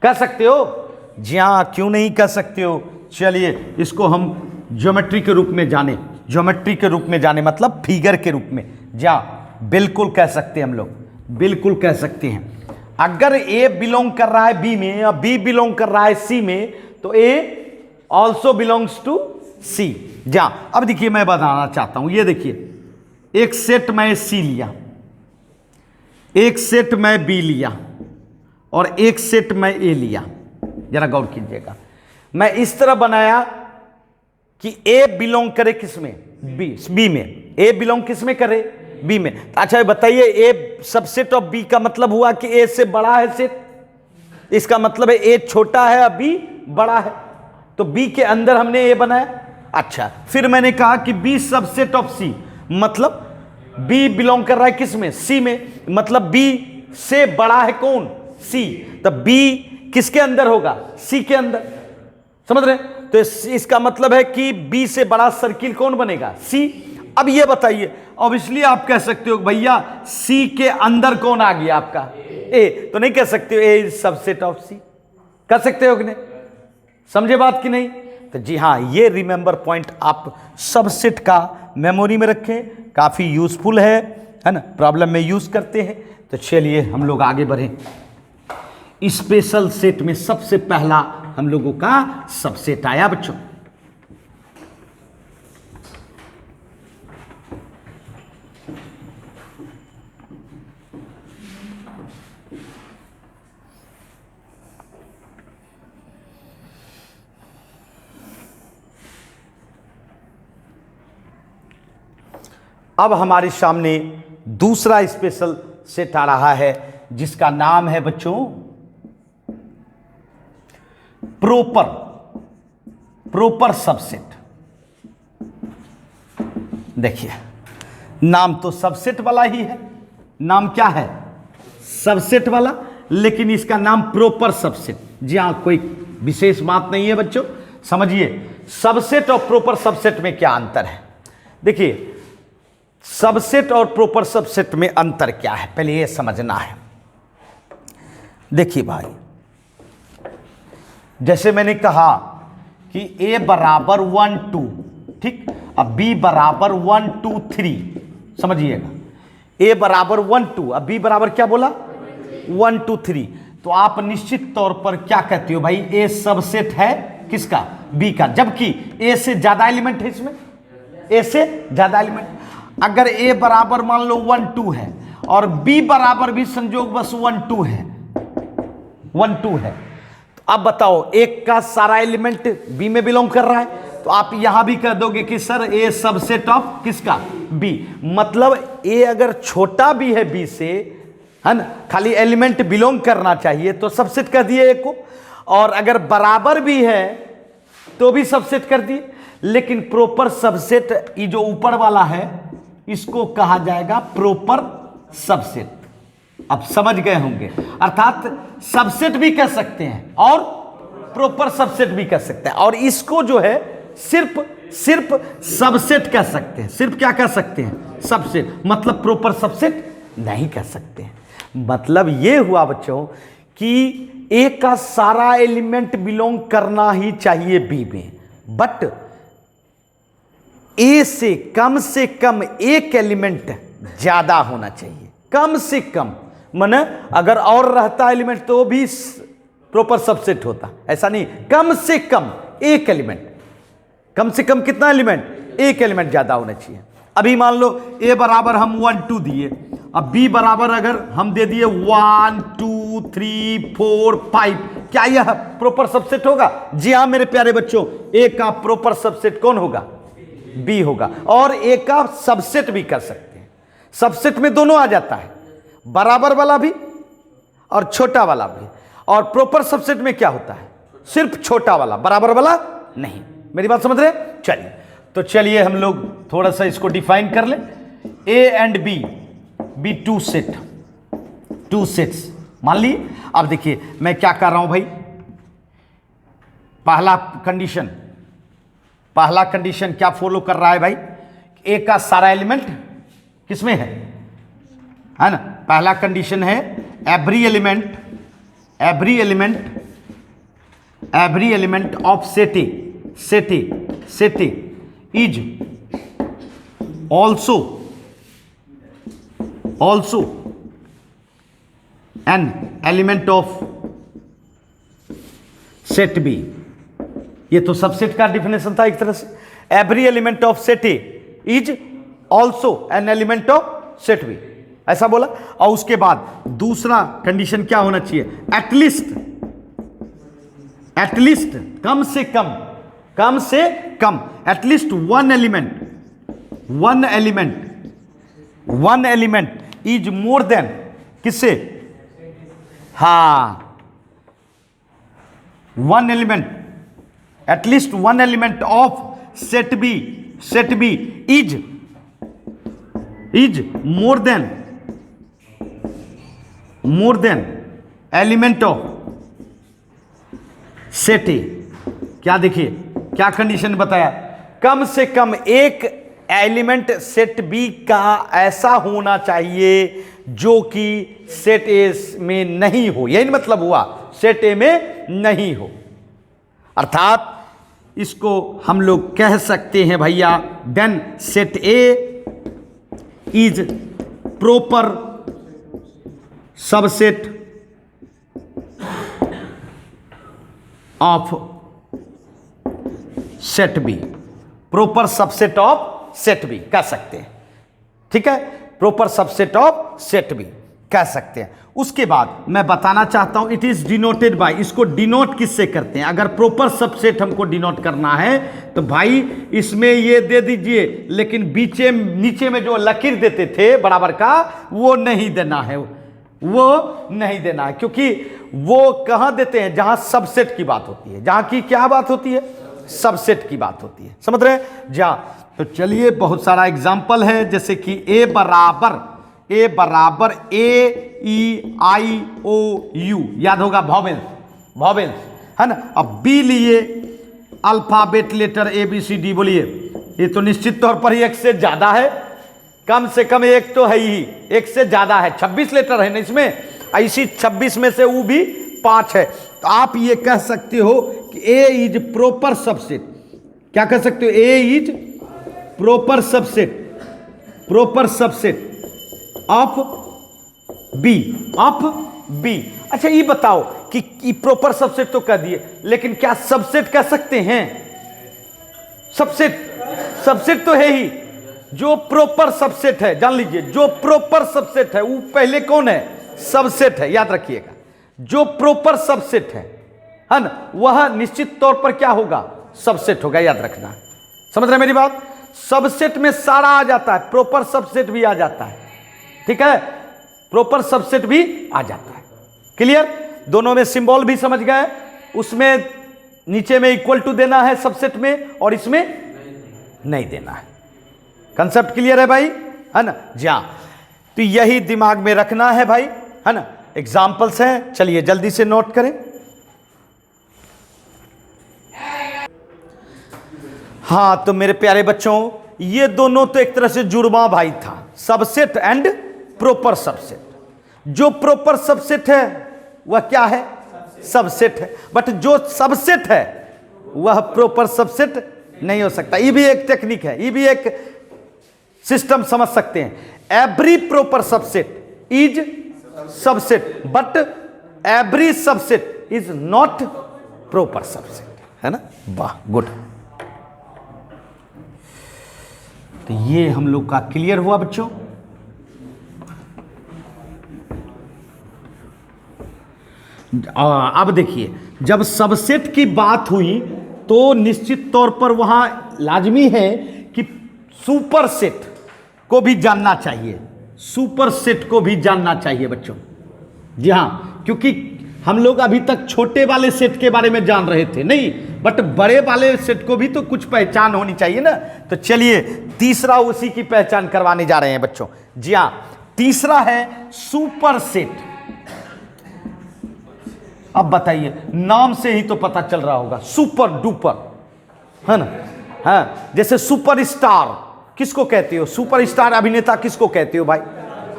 कह सकते हो। जी हां, क्यों नहीं कह सकते हो। चलिए इसको हम ज्योमेट्री के रूप में जाने, ज्योमेट्री के रूप में जाने मतलब फिगर के रूप में। जा बिल्कुल कह सकते हैं हम लोग, बिल्कुल कह सकते हैं। अगर ए बिलोंग कर रहा है बी में या बी बिलोंग कर रहा है सी में, तो ए ऑल्सो बिलोंग्स टू सी। जा अब देखिए मैं बताना चाहता हूं, ये देखिए एक सेट मैं सी लिया, एक सेट मैं बी लिया और एक सेट मैं ए लिया। जरा गौर कीजिएगा, मैं इस तरह बनाया कि ए बिलोंग करे किसमें, बी में। ए बिलोंग किसमें करे, बी में। अच्छा बताइए, ए सबसेट ऑफ बी का मतलब हुआ कि ए से बड़ा है सेट, इसका मतलब है ए छोटा है बी बड़ा है, तो बी के अंदर हमने ए बनाया। अच्छा फिर मैंने कहा कि बी सबसेट ऑफ सी, मतलब बी बिलोंग कर रहा है किसमें, सी में, मतलब बी से बड़ा है कौन, सी, तब बी किसके अंदर होगा, सी के अंदर। समझ रहे हैं। तो इसका मतलब है कि बी से बड़ा सर्किल कौन बनेगा, सी। अब ये बताइए, ऑब्वियसली आप कह सकते हो भैया सी के अंदर कौन आ गया आपका, ए, तो नहीं कह सकते हो ए इज सबसेट ऑफ सी, कह सकते हो कि नहीं, समझे बात की नहीं। तो जी हाँ, ये रिमेंबर पॉइंट आप सबसेट का मेमोरी में रखें, काफी यूजफुल है ना, प्रॉब्लम में यूज करते हैं। तो चलिए हम लोग आगे बढ़ें। स्पेशल सेट में सबसे पहला हम लोगों का सबसेट आया बच्चों, अब हमारे सामने दूसरा स्पेशल सेट आ रहा है जिसका नाम है बच्चों प्रोपर सबसेट। देखिए नाम तो सबसेट वाला ही है, नाम क्या है सबसेट वाला, लेकिन इसका नाम प्रोपर सबसेट। जी हाँ, कोई विशेष बात नहीं है बच्चों, समझिए सबसेट और प्रोपर सबसेट में क्या अंतर है। देखिए सबसेट और प्रोपर सबसेट में अंतर क्या है पहले ये समझना है। देखिए भाई, जैसे मैंने कहा कि a बराबर 1 2, ठीक, अब b बराबर 1 2 3, समझिएगा a बराबर 1 2, अब b बराबर क्या बोला 1 2 3, तो आप निश्चित तौर पर क्या कहते हो भाई, a सबसेट है किसका, b का, जबकि a से ज्यादा एलिमेंट है इसमें, a से ज्यादा एलिमेंट। अगर a बराबर मान लो 1 2 है और b बराबर भी संयोग बस 1 2 है, 1 2 है, तो अब बताओ एक का सारा एलिमेंट b में बिलोंग कर रहा है, तो आप यहां भी कह दोगे कि सर a सबसेट ऑफ किसका, b। मतलब a अगर छोटा भी है b से, है ना, खाली एलिमेंट बिलोंग करना चाहिए तो सबसेट कर दिए a को, और अगर बराबर भी है तो भी सबसेट कर दिए। लेकिन प्रॉपर सबसेट ये जो ऊपर वाला है इसको कहा जाएगा प्रॉपर सबसेट। अब समझ गए होंगे, अर्थात सबसेट भी कह सकते हैं और प्रॉपर सबसेट भी कह सकते हैं, और इसको जो है सिर्फ सबसेट कह सकते हैं। सिर्फ क्या कह सकते हैं, सबसेट, मतलब प्रॉपर सबसेट नहीं कह सकते हैं। मतलब ये हुआ बच्चों कि ए का सारा एलिमेंट बिलोंग करना ही चाहिए बी में, बट ए से कम एक एलिमेंट ज्यादा होना चाहिए, कम से कम, माने अगर और रहता एलिमेंट तो भी प्रॉपर सबसेट होता, ऐसा नहीं, कम से कम एक एलिमेंट, कम से कम कितना एलिमेंट, एक एलिमेंट ज्यादा होना चाहिए। अभी मान लो a बराबर हम 1 2 दिए, अब b बराबर अगर हम दे दिए 1 2 3 4 5, क्या यह प्रॉपर सबसेट होगा? जी हाँ मेरे प्यारे बच्चों, a का प्रॉपर सबसेट कौन होगा, b होगा। और a का सबसेट भी कर सकते हैं, सबसेट में दोनों आ जाता है, बराबर वाला भी और छोटा वाला भी। और प्रॉपर सबसेट में क्या होता है, सिर्फ छोटा वाला, बराबर वाला नहीं। मेरी बात समझ रहे? चलिए, तो चलिए हम लोग थोड़ा सा इसको डिफाइन कर ले। a and b two set, two sets मान लिए। अब देखिए मैं क्या कर रहा हूं भाई, पहला कंडीशन क्या फॉलो कर रहा है भाई, a का सारा एलिमेंट किसमें है ना, पहला कंडीशन है every element of set A is also an element of set B। ये तो सबसेट का डिफिनेशन था एक तरह से, every element of set A is also an element of set B, ऐसा बोला। और उसके बाद दूसरा कंडीशन क्या होना चाहिए, एटलीस्ट कम से कम at least one element is more than किससे, हाँ, one element, at least one element of set B is more than element of set A. क्या देखिए क्या कंडीशन बताया, कम से कम एक एलिमेंट सेट बी का ऐसा होना चाहिए जो कि सेट ए में नहीं हो, यही मतलब हुआ, सेट ए में नहीं हो। अर्थात इसको हम लोग कह सकते हैं भैया, then set A is proper subset of set B, proper subset of set B कह सकते हैं, ठीक है, proper subset of set B. कह सकते हैं। उसके बाद मैं बताना चाहता हूं इट इज डिनोटेड बाय, इसको डिनोट किससे करते हैं? अगर प्रॉपर सबसेट हमको डिनोट करना है तो भाई इसमें ये दे दीजिए, लेकिन बीचे नीचे में जो लकीर देते थे बराबर का वो नहीं देना है, वो नहीं देना है, क्योंकि वो कहां देते हैं? जहां सबसेट की बात होती है, जहां की क्या बात होती है? सबसेट की बात होती है, समझ रहे हैं? जहां तो चलिए बहुत सारा एग्जाम्पल है, जैसे कि ए बराबर A E I O you, याद होगा वॉवेल्स, वॉवेल्स है ना। अब बी लिए alphabet letter A B C D, बोलिए ये तो निश्चित तौर पर ही एक से ज्यादा है, कम से कम एक तो है ही, एक से ज्यादा है, 26 लेटर है ना इसमें, ऐसी 26 में से वो भी 5 है। तो आप ये कह सकते हो कि ए इज प्रॉपर सबसेट, क्या कह सकते हो? A is proper subset of B. अच्छा ये बताओ कि प्रॉपर सबसेट तो कह दिए, लेकिन क्या सबसेट कह सकते हैं? सबसेट तो है ही, जो प्रॉपर सबसेट है, जान लीजिए जो प्रॉपर सबसेट है वो पहले कौन है? सबसेट है, याद रखिएगा। जो प्रॉपर सबसेट है ना, वह निश्चित तौर पर क्या होगा? सबसेट होगा, याद रखना। समझ रहे मेरी बात? सबसेट में सारा आ जाता है, प्रॉपर सबसेट भी आ जाता है, ठीक है, प्रॉपर सबसेट भी आ जाता है। क्लियर? दोनों में सिंबल भी समझ गए, उसमें नीचे में इक्वल टू देना है सबसेट में, और इसमें नहीं देना है। कंसेप्ट क्लियर है भाई, है ना? जी हाँ, तो यही दिमाग में रखना है भाई, है ना। एग्जाम्पल्स हैं, चलिए जल्दी से नोट करें। हाँ तो मेरे प्यारे बच्चों, ये दोनों तो एक तरह से जुड़वा भाई था, सबसेट एंड प्रॉपर सबसेट। जो प्रॉपर सबसेट है वह क्या है? सबसेट है, बट जो सबसेट है वह प्रॉपर सबसेट नहीं हो सकता। ये भी एक टेक्निक है, ये भी एक सिस्टम समझ सकते हैं। Every proper subset is subset, but every subset is not proper subset, है ना। वाह, गुड। तो ये हम लोग का क्लियर हुआ बच्चों। अब देखिए, जब सबसेट की बात हुई तो निश्चित तौर पर वहां लाजमी है कि सुपरसेट को भी जानना चाहिए, सुपरसेट को भी जानना चाहिए बच्चों। जी हाँ, क्योंकि हम लोग अभी तक छोटे वाले सेट के बारे में जान रहे थे, नहीं, बट बड़े वाले सेट को भी तो कुछ पहचान होनी चाहिए ना। तो चलिए तीसरा उसी की पहचान करवाने जा रहे हैं बच्चों। जी हाँ, तीसरा है सुपरसेट। अब बताइए, नाम से ही तो पता चल रहा होगा, सुपर डुपर, है ना। हाँ, जैसे सुपरस्टार किसको कहते हो? सुपरस्टार अभिनेता किसको कहते हो भाई?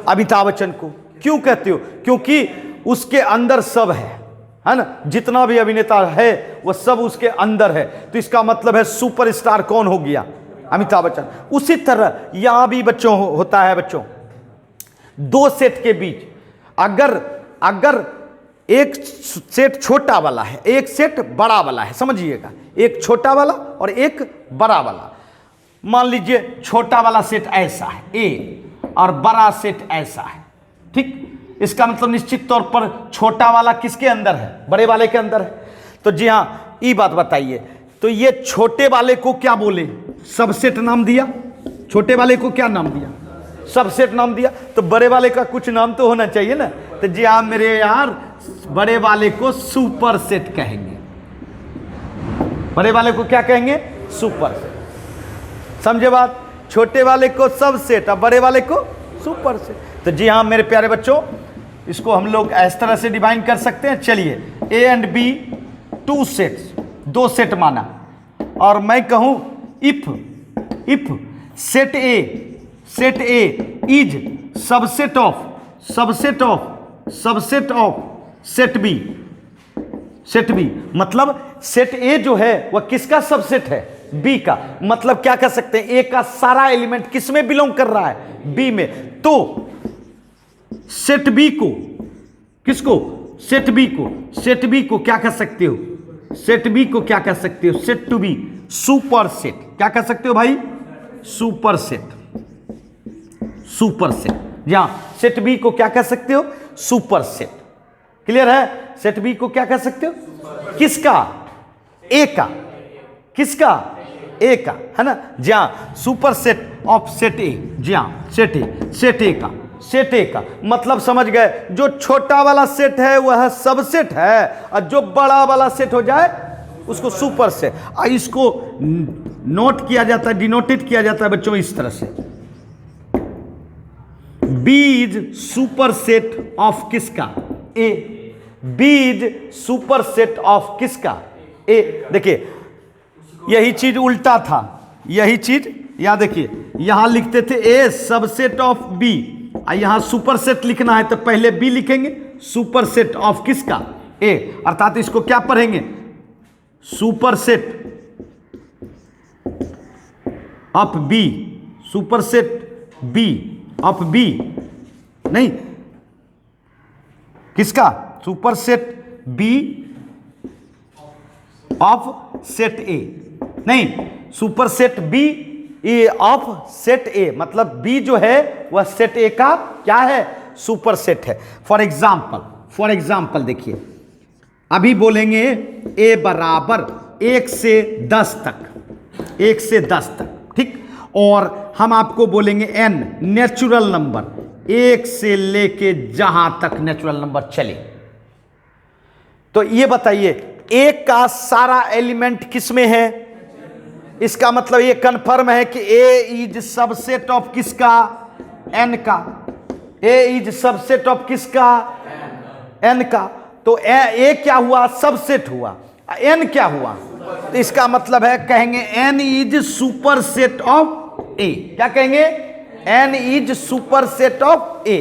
अमिताभ बच्चन को। क्यों कहते हो? क्योंकि उसके अंदर सब है ना, जितना भी अभिनेता है वह सब उसके अंदर है, तो इसका मतलब है सुपरस्टार कौन हो गया? अमिताभ बच्चन। उसी तरह यहां भी बच्चों होता है बच्चों, दो सेट के बीच अगर एक सेट छोटा वाला है, एक सेट बड़ा वाला है, समझिएगा, एक छोटा वाला और एक बड़ा वाला। मान लीजिए छोटा वाला सेट ऐसा है ए, और बड़ा सेट ऐसा है, ठीक। इसका मतलब निश्चित तौर पर छोटा वाला किसके अंदर है? बड़े वाले के अंदर है। तो जी हाँ, ये बात बताइए, तो ये छोटे वाले को क्या बोले? सबसेट नाम दिया। छोटे वाले को क्या नाम दिया? सबसेट नाम दिया। तो बड़े वाले का कुछ नाम तो होना चाहिए ना। तो जी हाँ मेरे यार, बड़े वाले को सुपरसेट कहेंगे। बड़े वाले को क्या कहेंगे? सुपरसेट। समझे बात? छोटे वाले को सबसेट और बड़े वाले को सुपरसेट। तो जी हाँ मेरे प्यारे बच्चों, इसको हम लोग इस तरह से डिवाइड कर सकते हैं। चलिए, A and B two sets, दो सेट माना, और मैं कहूं if set A is subset of set B, मतलब सेट ए जो है वह किसका सबसेट है? बी का। मतलब क्या कह सकते हैं? ए का सारा एलिमेंट किस में बिलोंग कर रहा है? बी में। तो सेट बी को, किसको? सेट बी को क्या कह सकते हो? सेट बी को क्या कह सकते हो? Set to be superset. क्या कह सकते हो भाई? सुपरसेट। जहां सेट बी को क्या कह सकते हो? Super set. क्लियर है? सेट बी को क्या कह सकते हो? किसका? ए का। किसका? ए का, है ना? जहां सुपर सेट ऑफ सेट ए, जहां सेट ए, सेट ए का, सेट ए का मतलब समझ गए, जो छोटा वाला सेट है वह सबसेट है, और जो बड़ा वाला सेट हो जाए उसको सुपर सेट। इसको नोट किया जाता है, डिनोटेड किया जाता है बच्चों इस तरह से, B is superset of किसका? A. B is superset of किसका? ए। देखिए यही चीज उल्टा था, यही चीज यहां देखिए, यहां लिखते थे ए सबसेट ऑफ बी, यहां सुपर सेट लिखना है तो पहले बी लिखेंगे, सुपर सेट ऑफ किसका? ए। अर्थात इसको क्या पढ़ेंगे? Superset of B, superset B of B, नहीं किसका? Superset B of set A, नहीं superset B of set A, मतलब बी जो है वह सेट ए का क्या है? सुपर सेट है। फॉर एग्जाम्पल देखिए, अभी बोलेंगे ए बराबर 1 से 10 तक, 1 से 10 तक, ठीक, और हम आपको बोलेंगे एन नेचुरल नंबर 1 से लेके जहां तक नेचुरल नंबर चले, तो ये बताइए ए का सारा एलिमेंट किसमें है? इसका मतलब ये कंफर्म है कि ए इज सबसेट ऑफ किसका? एन का। ए इज सबसेट ऑफ किसका? एन का। तो ए क्या हुआ? सबसेट हुआ। एन क्या हुआ? तो इसका मतलब है कहेंगे N is superset of A. क्या कहेंगे? N is superset of A.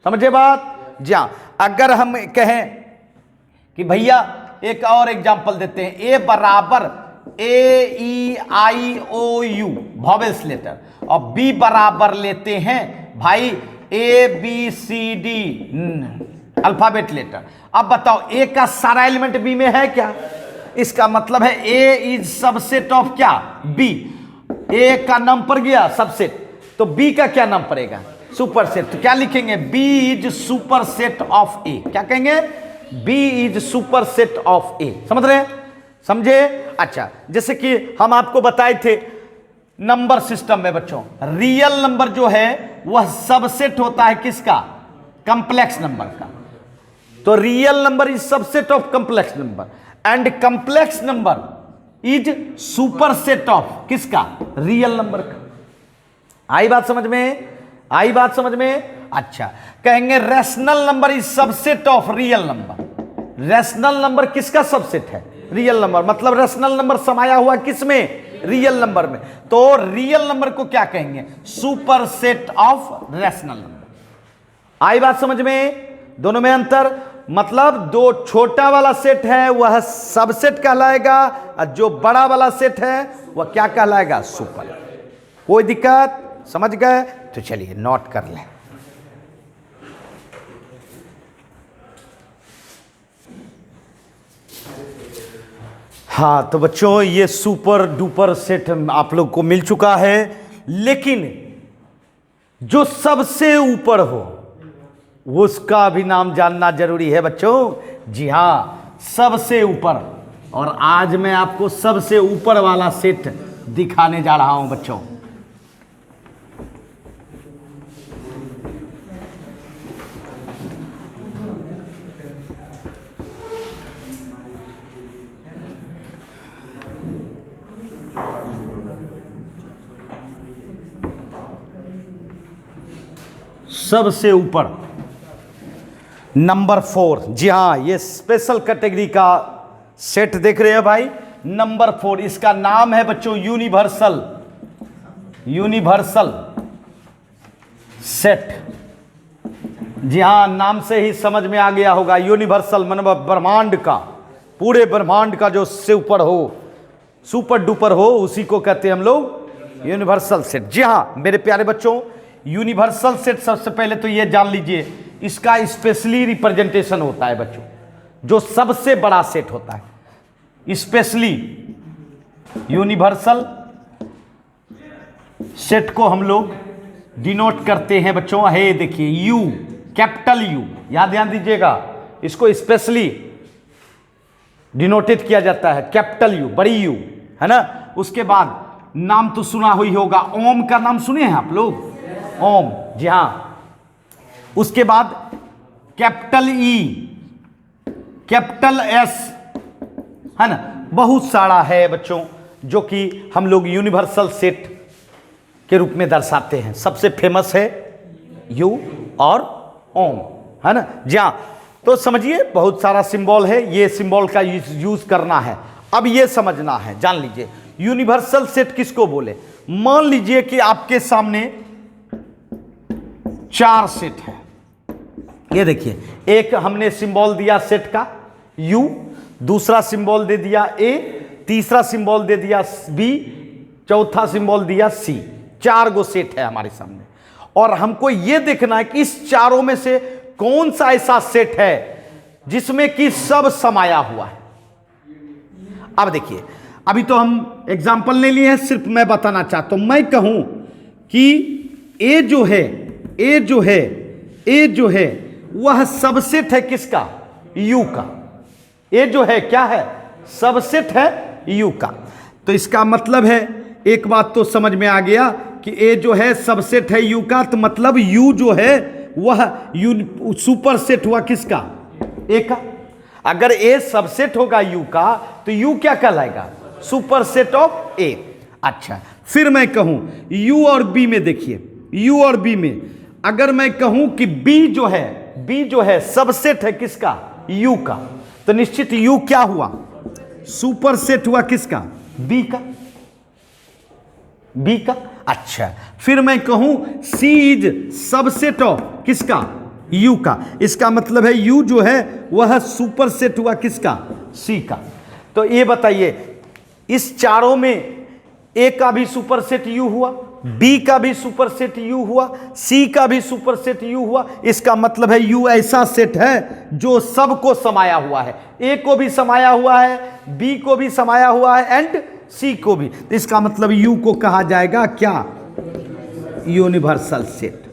समझे बात? जी हाँ। अगर हम कहें कि भैया एक और एग्जांपल देते हैं, ए बराबर A E I O U vowels letter, और बी बराबर लेते हैं भाई A B C D alphabet letter. अब बताओ ए का सारा एलिमेंट बी में है क्या? इसका मतलब है ए इज सबसेट ऑफ क्या? बी। ए का नाम पर गया सबसेट, तो बी का क्या नाम पड़ेगा? Superset. तो क्या लिखेंगे? B is superset of A. क्या कहेंगे? B is superset of A. समझ रहे हैं? समझे? अच्छा, जैसे कि हम आपको बताए थे नंबर सिस्टम में बच्चों, रियल नंबर जो है वह सबसेट होता है किसका? कंप्लेक्स नंबर का। तो real number is subset of complex number, and complex number is superset of किसका? रियल नंबर का। आई बात समझ में? आई बात समझ में? अच्छा, कहेंगे rational number is subset of real number. Rational number किसका सबसेट है? Real number. मतलब रैशनल नंबर समाया हुआ किसमें? रियल नंबर में। तो रियल नंबर को क्या कहेंगे? Superset of rational number. आई बात समझ में? दोनों में अंतर, मतलब दो छोटा वाला सेट है वह सबसेट कहलाएगा, और जो बड़ा वाला सेट है वह क्या कहलाएगा? सुपर। कोई दिक्कत? समझ गए? तो चलिए नोट कर लें। हाँ, तो बच्चों ये सुपर डुपर सेट आप लोग को मिल चुका है, लेकिन जो सबसे ऊपर हो उसका भी नाम जानना जरूरी है बच्चों। जी हाँ, सबसे ऊपर। और आज मैं आपको सबसे ऊपर वाला सेट दिखाने जा रहा हूं बच्चों। सबसे ऊपर नंबर 4। जी हाँ, ये स्पेशल कैटेगरी का सेट देख रहे हैं भाई, नंबर 4। इसका नाम है बच्चों यूनिवर्सल, यूनिवर्सल सेट। जी हाँ, नाम से ही समझ में आ गया होगा, यूनिवर्सल मतलब ब्रह्मांड का, पूरे ब्रह्मांड का जो से ऊपर हो, सुपर डुपर हो, उसी को कहते हैं हम लोग यूनिवर्सल सेट। जी हाँ मेरे प्यारे बच्चों, यूनिवर्सल सेट सबसे पहले तो ये जान लीजिए, इसका स्पेशली रिप्रेजेंटेशन होता है बच्चों, जो सबसे बड़ा सेट होता है। स्पेशली यूनिवर्सल सेट को हम लोग डिनोट करते हैं बच्चों, है देखिए यू, कैपिटल यू, याद ध्यान दीजिएगा, इसको स्पेशली डिनोटेड किया जाता है, कैपिटल यू, बड़ी यू, है ना। उसके बाद नाम तो सुना हुई होगा, ओम का नाम सुने हैं आप लोग, ओम, जी हाँ। उसके बाद कैपिटल ई, कैपिटल एस, है ना, बहुत सारा है बच्चों जो कि हम लोग यूनिवर्सल सेट के रूप में दर्शाते हैं। सबसे फेमस है यू और ओम, है ना, जी हाँ। तो समझिए बहुत सारा सिंबल है, ये सिंबल का यूज करना है। अब ये समझना है, जान लीजिए यूनिवर्सल सेट किसको बोले। मान लीजिए कि आपके सामने 4 सेट है, ये देखिए, एक हमने सिंबल दिया सेट का यू, दूसरा सिंबल दे दिया ए, तीसरा सिंबल दे दिया बी, चौथा सिंबल दिया सी। 4 गो सेट है हमारे सामने, और हमको यह देखना है कि इस चारों में से कौन सा ऐसा सेट है जिसमें कि सब समाया हुआ है। अब देखिए, अभी तो हम एग्जाम्पल ले लिए हैं, सिर्फ मैं बताना चाहता हूं। मैं कहूं कि ए जो है, ए जो है, ए जो है वह सबसेट है किसका, यू का। ए जो है क्या है, सबसेट है यू का। तो इसका मतलब है, एक बात तो समझ में आ गया कि ए जो है सबसेट है यू का, तो मतलब यू जो है वह यू सुपर सेट हुआ किसका, ए का। अगर ए सबसेट होगा यू का तो यू क्या कहलाएगा, सुपर सेट ऑफ ए। अच्छा, फिर मैं कहूं यू और बी में, देखिए यू और बी में अगर मैं कहूं कि बी जो है सबसेट है किसका, यू का, तो निश्चित यू क्या हुआ, सुपर सेट हुआ किसका, बी का, बी का। अच्छा, फिर मैं कहूं सी इज सबसेट ऑफ किसका, यू का, इसका मतलब है यू जो है वह सुपर सेट हुआ किसका, सी का। तो ये बताइए इस चारों में ए का भी सुपर सेट यू हुआ, बी का भी सुपर सेट यू हुआ, सी का भी सुपर सेट यू हुआ। इसका मतलब है यू ऐसा सेट है जो सबको समाया हुआ है, ए को भी समाया हुआ है, बी को भी समाया हुआ है एंड सी को भी। तो इसका मतलब यू को कहा जाएगा क्या, यूनिवर्सल सेट।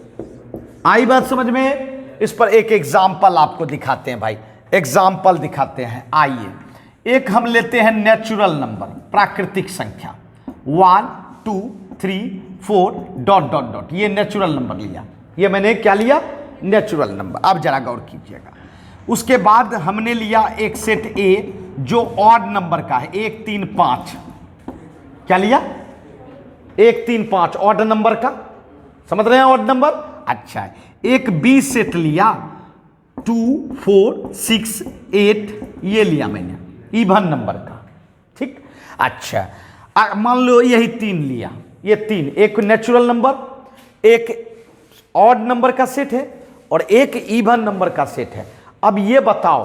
आई बात समझ में। इस पर एक एग्जाम्पल आपको दिखाते हैं भाई, एग्जाम्पल दिखाते हैं। आइए, एक हम लेते हैं नेचुरल नंबर, प्राकृतिक संख्या 1 2 3 4 डॉट डॉट डॉट, ये नेचुरल नंबर लिया, ये मैंने क्या लिया, नेचुरल नंबर। अब जरा गौर कीजिएगा। उसके बाद हमने लिया एक सेट ए जो ऑड नंबर का है, 1 3 5, क्या लिया, 1 3 5 ऑड नंबर का, समझ रहे हैं ऑड नंबर। अच्छा, एक बी सेट लिया 2 4 6 8, ये लिया मैंने इवन नंबर का, ठीक। अच्छा, मान लो यही 3 लिया, ये 3, एक नेचुरल नंबर, एक ऑड नंबर का सेट है और एक इवन नंबर का सेट है। अब ये बताओ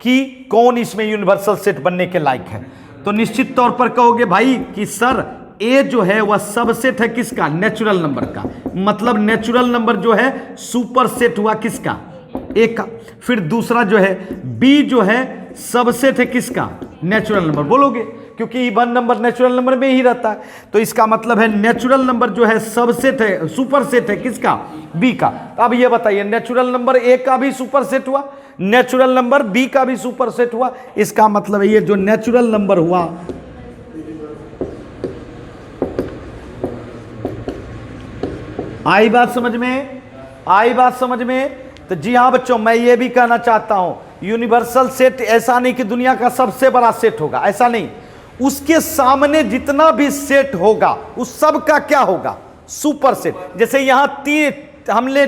कि कौन इसमें यूनिवर्सल सेट बनने के लायक है। तो निश्चित तौर पर कहोगे भाई कि सर ए जो है वह सबसेट है किसका, नेचुरल नंबर का, मतलब नेचुरल नंबर जो है सुपर सेट हुआ किसका, ए का। फिर दूसरा जो है बी जो है सबसेट है किसका, नेचुरल नंबर, बोलोगे क्योंकि इवन नंबर नेचुरल नंबर में ही रहता है। तो इसका मतलब है नेचुरल नंबर जो है सबसेट है, सुपर सेट है किसका, बी का। अब ये बताइए नेचुरल नंबर ए का भी सुपर सेट हुआ, नेचुरल नंबर बी का भी सुपर सेट हुआ। इसका मतलब है ये जो नेचुरल नंबर हुआ, आई बात समझ में, आई बात समझ में। तो जी हाँ बच्चों, मैं ये भी कहना चाहता हूं यूनिवर्सल सेट ऐसा नहीं कि दुनिया का सबसे बड़ा सेट होगा, ऐसा नहीं। उसके सामने जितना भी सेट होगा उस सब का क्या होगा, सुपर सेट। जैसे यहां 3 हमने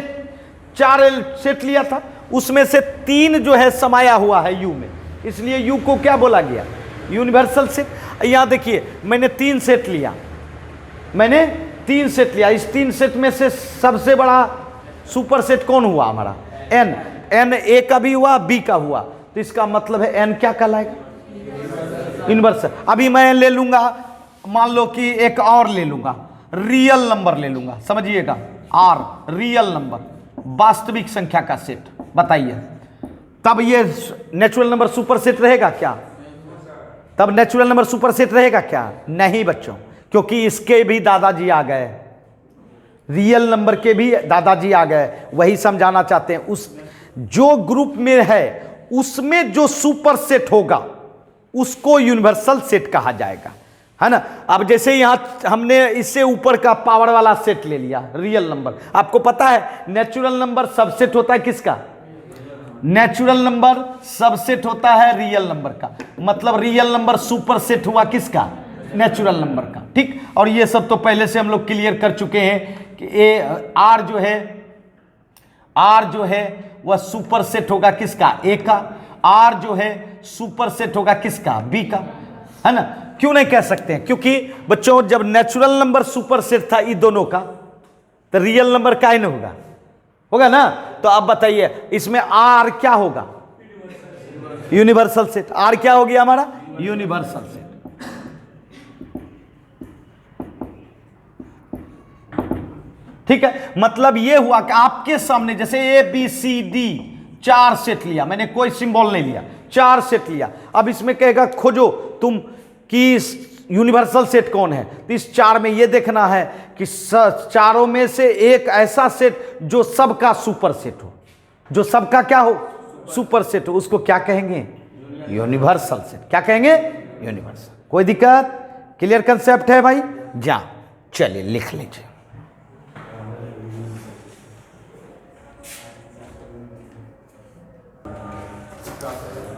4 सेट लिया था, उसमें से 3 जो है समाया हुआ है यू में, इसलिए यू को क्या बोला गया, यूनिवर्सल सेट। यहां देखिए मैंने 3 सेट लिया, मैंने 3 सेट लिया, इस 3 सेट में से सबसे बड़ा सुपर सेट कौन हुआ हमारा, एन। एन ए का भी हुआ, बी का हुआ, तो इसका मतलब है एन क्या कहलाएगा, यूनिवर्सल। अभी मैं ले लूंगा, मान लो कि एक और ले लूंगा, रियल नंबर ले लूंगा, समझिएगा, आर रियल नंबर, वास्तविक संख्या का सेट, बताइए तब ये नेचुरल नंबर सुपर सेट रहेगा क्या, तब नेचुरल नंबर सुपर सेट रहेगा क्या, नहीं बच्चों, क्योंकि इसके भी दादाजी आ गए, रियल नंबर के भी दादाजी आ गए, वही समझाना चाहते हैं। उस जो ग्रुप में है उसमें जो सुपर सेट होगा उसको यूनिवर्सल सेट कहा जाएगा, है ना। अब जैसे यहां हमने इससे ऊपर का पावर वाला सेट ले लिया, रियल नंबर। आपको पता है नेचुरल नंबर सबसेट होता है किसका? नेचुरल नंबर सबसेट होता है रियल नंबर का। मतलब रियल नंबर सुपर सेट हुआ किसका? नेचुरल नंबर का। ठीक, और ये सब तो पहले से हम लोग क्लियर कर चुके हैं कि आर जो है वह सुपर सेट होगा किसका? ए का। आर जो है सुपर सेट होगा किसका? बी का, है ना। क्यों नहीं कह सकते हैं? क्योंकि बच्चों जब नेचुरल नंबर सुपर सेट था इन दोनों का, तो रियल नंबर का ही नहीं होगा ना। तो अब बताइए इसमें आर क्या होगा? Universal set. आर क्या हो गया हमारा? Universal set. ठीक है, मतलब ये हुआ कि आपके सामने जैसे A B C D 4 set लिया, मैंने कोई सिंबल नहीं लिया, 4 सेट लिया। अब इसमें कहेगा खोजो तुम कि यूनिवर्सल सेट कौन है। तो इस 4 में ये देखना है कि चारों में से एक ऐसा सेट जो सबका सुपर सेट हो, जो सबका क्या हो? सुपर सेट हो। उसको क्या कहेंगे? Universal set. क्या कहेंगे? यूनिवर्सल। कोई दिक्कत? क्लियर कंसेप्ट है भाई? जा चलिए लिख लीजिए।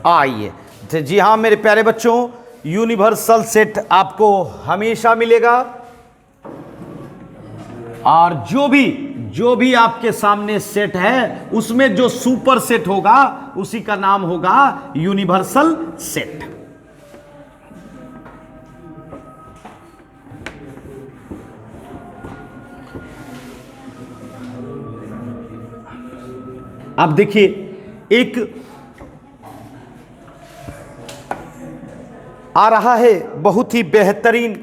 आइए, तो जी हाँ मेरे प्यारे बच्चों, यूनिवर्सल सेट आपको हमेशा मिलेगा। और जो भी आपके सामने सेट है उसमें जो सुपर सेट होगा उसी का नाम होगा यूनिवर्सल सेट। अब देखिए एक आ रहा है बहुत ही बेहतरीन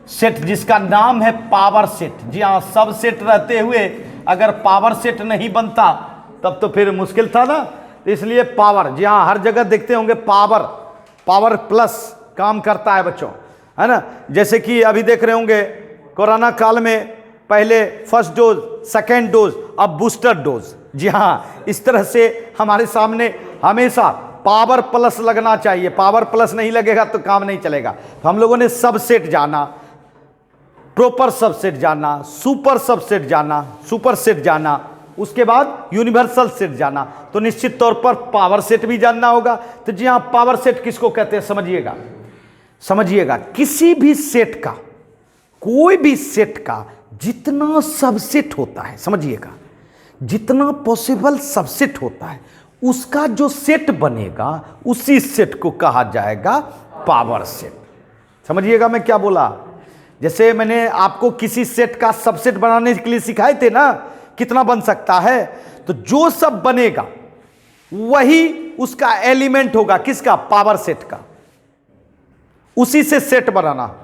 सेट जिसका नाम है पावर सेट। जी हाँ, सब सेट रहते हुए अगर पावर सेट नहीं बनता तब तो फिर मुश्किल था ना। तो इसलिए पावर, जी हाँ हर जगह देखते होंगे पावर प्लस काम करता है बच्चों, है ना। जैसे कि अभी देख रहे होंगे कोरोना काल में पहले फर्स्ट डोज, सेकेंड डोज, अब बूस्टर डोज। जी हाँ, इस तरह से हमारे सामने हमेशा पावर प्लस लगना चाहिए। पावर प्लस नहीं लगेगा तो काम नहीं चलेगा। तो हम लोगों ने सबसेट जाना, प्रॉपर सबसेट जाना, सुपर सबसेट जाना, सुपर सेट जाना, उसके बाद यूनिवर्सल सेट जाना। तो निश्चित तौर पर पावर सेट भी जानना होगा। तो जी हाँ, पावर सेट किसको कहते हैं समझिएगा। किसी भी सेट का, कोई भी सेट का जितना सबसेट होता है, समझिएगा, जितना पॉसिबल सबसेट होता है उसका जो सेट बनेगा उसी सेट को कहा जाएगा पावर सेट। समझिएगा मैं क्या बोला। जैसे मैंने आपको किसी सेट का सबसेट बनाने के लिए सिखाए थे ना, कितना बन सकता है। तो जो सब बनेगा वही उसका एलिमेंट होगा किसका? पावर सेट का। उसी से सेट बनाना,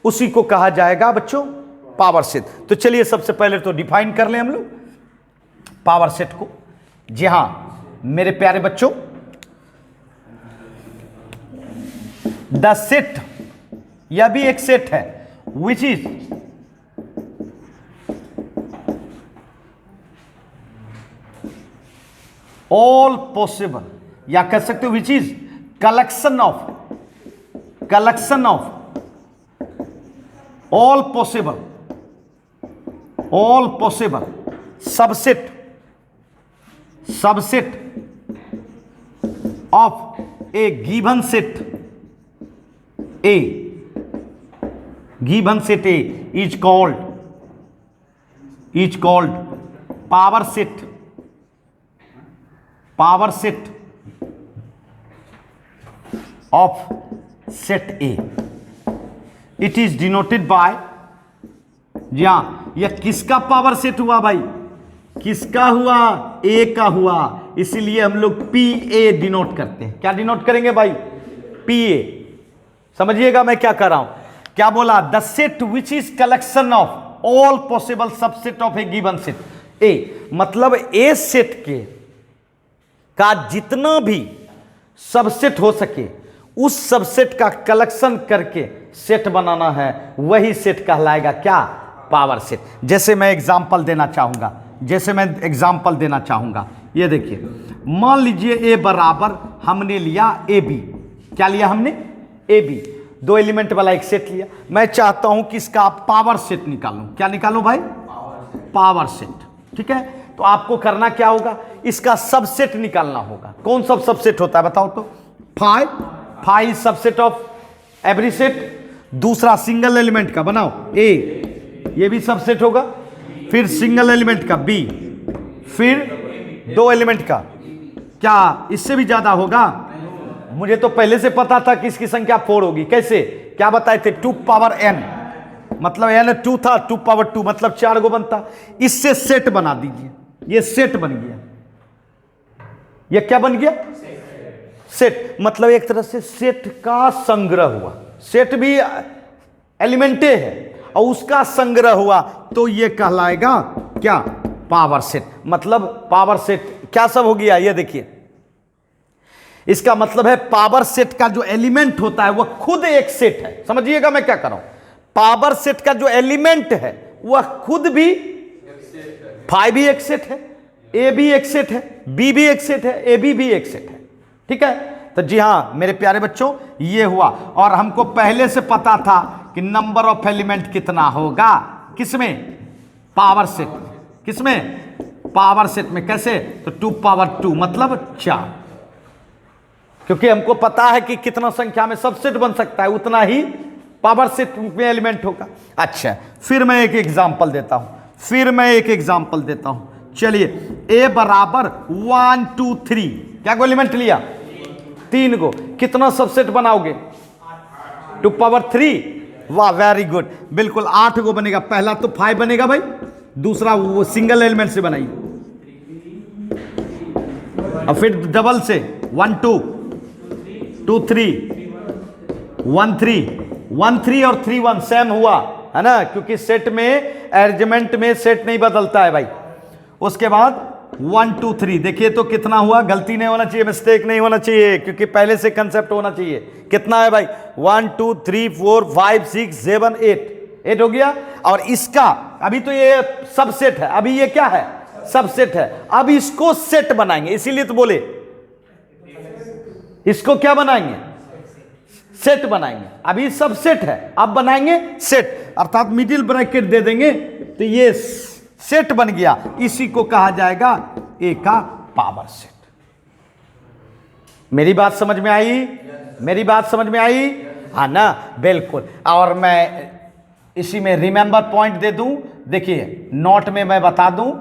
उसी को कहा जाएगा बच्चों पावर सेट। तो चलिए सबसे पहले तो डिफाइन कर लें हम लोग पावर सेट को। जी हां मेरे प्यारे बच्चों, द सेट, यह भी एक सेट है, विच इज ऑल पॉसिबल, या कह सकते हो which is collection of all possible subset of a given set A is called power set of set A. It is denoted by, जी हाँ, यह किसका पावर सेट हुआ भाई? किसका हुआ? ए का हुआ। इसीलिए हम लोग पी ए डिनोट करते हैं। क्या डिनोट करेंगे भाई? P A. समझिएगा मैं क्या कर रहा हूं, क्या बोला? The set which is collection of all possible subset of A given set A. मतलब ए सेट के का जितना भी सबसेट हो सके उस सबसेट का कलेक्शन करके सेट बनाना है, वही सेट कहलाएगा क्या? Power set. जैसे मैं एग्जांपल देना चाहूँगा, ये देखिए, मान लीजिए ए बराबर हमने लिया ए बी। क्या लिया हमने? A B. 2 एलिमेंट वाला एक सेट लिया। मैं चाहता हूं कि इसका पावर सेट निकालूं। क्या निकालूं भाई? Power set. ठीक है, तो आपको करना क्या होगा? इसका सबसेट निकालना होगा। कौन सा सबसेट होता है बताओ तो? 5 सबसेट ऑफ एवरी सेट। दूसरा सिंगल एलिमेंट का बनाओ ए, ये भी सबसेट होगा। फिर सिंगल एलिमेंट का बी, फिर 2 एलिमेंट का। क्या इससे भी ज्यादा होगा? मुझे तो पहले से पता था कि इसकी संख्या 4 होगी। कैसे? क्या बताए थे? 2 पावर n, मतलब n 2 था, 2 पावर 2 मतलब 4 गो बनता। इससे सेट बना दीजिए। ये सेट बन गया। ये क्या बन गया? सेट। मतलब एक तरह से सेट का संग्रह हुआ। सेट भी एलिमेंटे है और उसका संग्रह हुआ, तो ये कहलाएगा क्या? Power set. मतलब पावर सेट क्या सब हो गया? ये देखिए, इसका मतलब है पावर सेट का जो एलिमेंट होता है वह खुद एक सेट है। समझिएगा मैं क्या कर रहा हूं? पावर सेट का जो एलिमेंट है वह खुद भी 5 भी एक सेट है, ए भी एक सेट है, बी भी एक सेट है, ए बी भी एक सेट है। ठीक है, तो जी हां मेरे प्यारे बच्चों, ये हुआ। और हमको पहले से पता था कि नंबर ऑफ एलिमेंट कितना होगा। किसमें? पावर सेट में। किसमें? पावर सेट में। कैसे? तो 2 पावर 2 मतलब 4, क्योंकि हमको पता है कि कितना संख्या में सबसेट बन सकता है, उतना ही पावर सेट में एलिमेंट होगा। अच्छा, फिर मैं एक एग्जांपल देता हूं। चलिए, ए बराबर 1 2 3। क्या को एलिमेंट लिया? 3 गो। कितना सबसेट बनाओगे? 2 पावर 3। वाह, वेरी गुड। बिल्कुल 8 गो बनेगा। पहला तो 5 बनेगा भाई, दूसरा वो सिंगल एलिमेंट से बनाइए, और फिर डबल से 1 2 2 3 1 3 1 3 और 3 1 सेम हुआ है ना, क्योंकि सेट में अरेंजमेंट में सेट नहीं बदलता है भाई। उसके बाद 1 2 3 देखिए तो कितना हुआ? गलती नहीं होना चाहिए, मिस्टेक नहीं होना चाहिए, क्योंकि पहले से कंसेप्ट होना चाहिए। कितना है भाई? 1 2 3 4 5 6 7 8 हो गया। और इसका अभी तो ये सबसेट है, अभी ये क्या है? सबसेट है। अब इसको सेट बनाएंगे, इसीलिए तो बोले इसको क्या बनाएंगे? सेट बनाएंगे। अभी सबसेट है, अब बनाएंगे सेट, अर्थात मिडिल ब्रैकेट दे देंगे, तो ये सेट बन गया। इसी को कहा जाएगा ए का पावर सेट। मेरी बात समझ में आई? मेरी बात समझ में आई? हाँ ना, बिल्कुल। और मैं इसी में रिमेंबर पॉइंट दे दूं। देखिए, नोट में मैं बता दूं,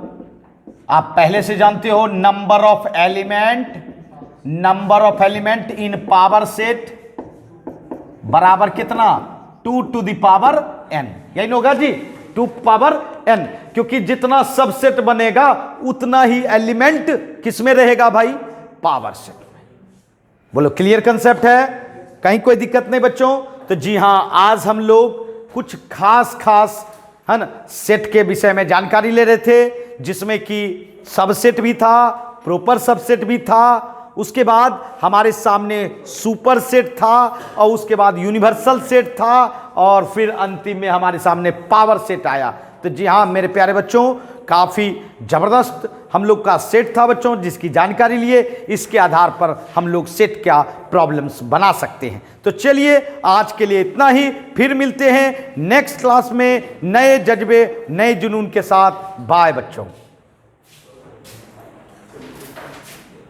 आप पहले से जानते हो number of element in power set बराबर कितना? 2 टू द पावर n। यही होगा जी, 2 पावर n, क्योंकि जितना सबसेट बनेगा उतना ही एलिमेंट किसमें रहेगा भाई? पावर सेट में। बोलो, क्लियर कंसेप्ट है? कहीं कोई दिक्कत नहीं बच्चों? तो जी हां, आज हम लोग कुछ खास है ना सेट के विषय में जानकारी ले रहे थे, जिसमें कि सबसेट भी था, प्रॉपर सबसेट भी था, उसके बाद हमारे सामने सुपर सेट था, और उसके बाद यूनिवर्सल सेट था, और फिर अंतिम में हमारे सामने पावर सेट आया। तो जी हाँ मेरे प्यारे बच्चों, काफ़ी ज़बरदस्त हम लोग का सेट था बच्चों, जिसकी जानकारी लिए इसके आधार पर हम लोग सेट क्या प्रॉब्लम्स बना सकते हैं। तो चलिए आज के लिए इतना ही, फिर मिलते हैं नेक्स्ट क्लास में नए जज्बे नए जुनून के साथ। बाय बच्चों।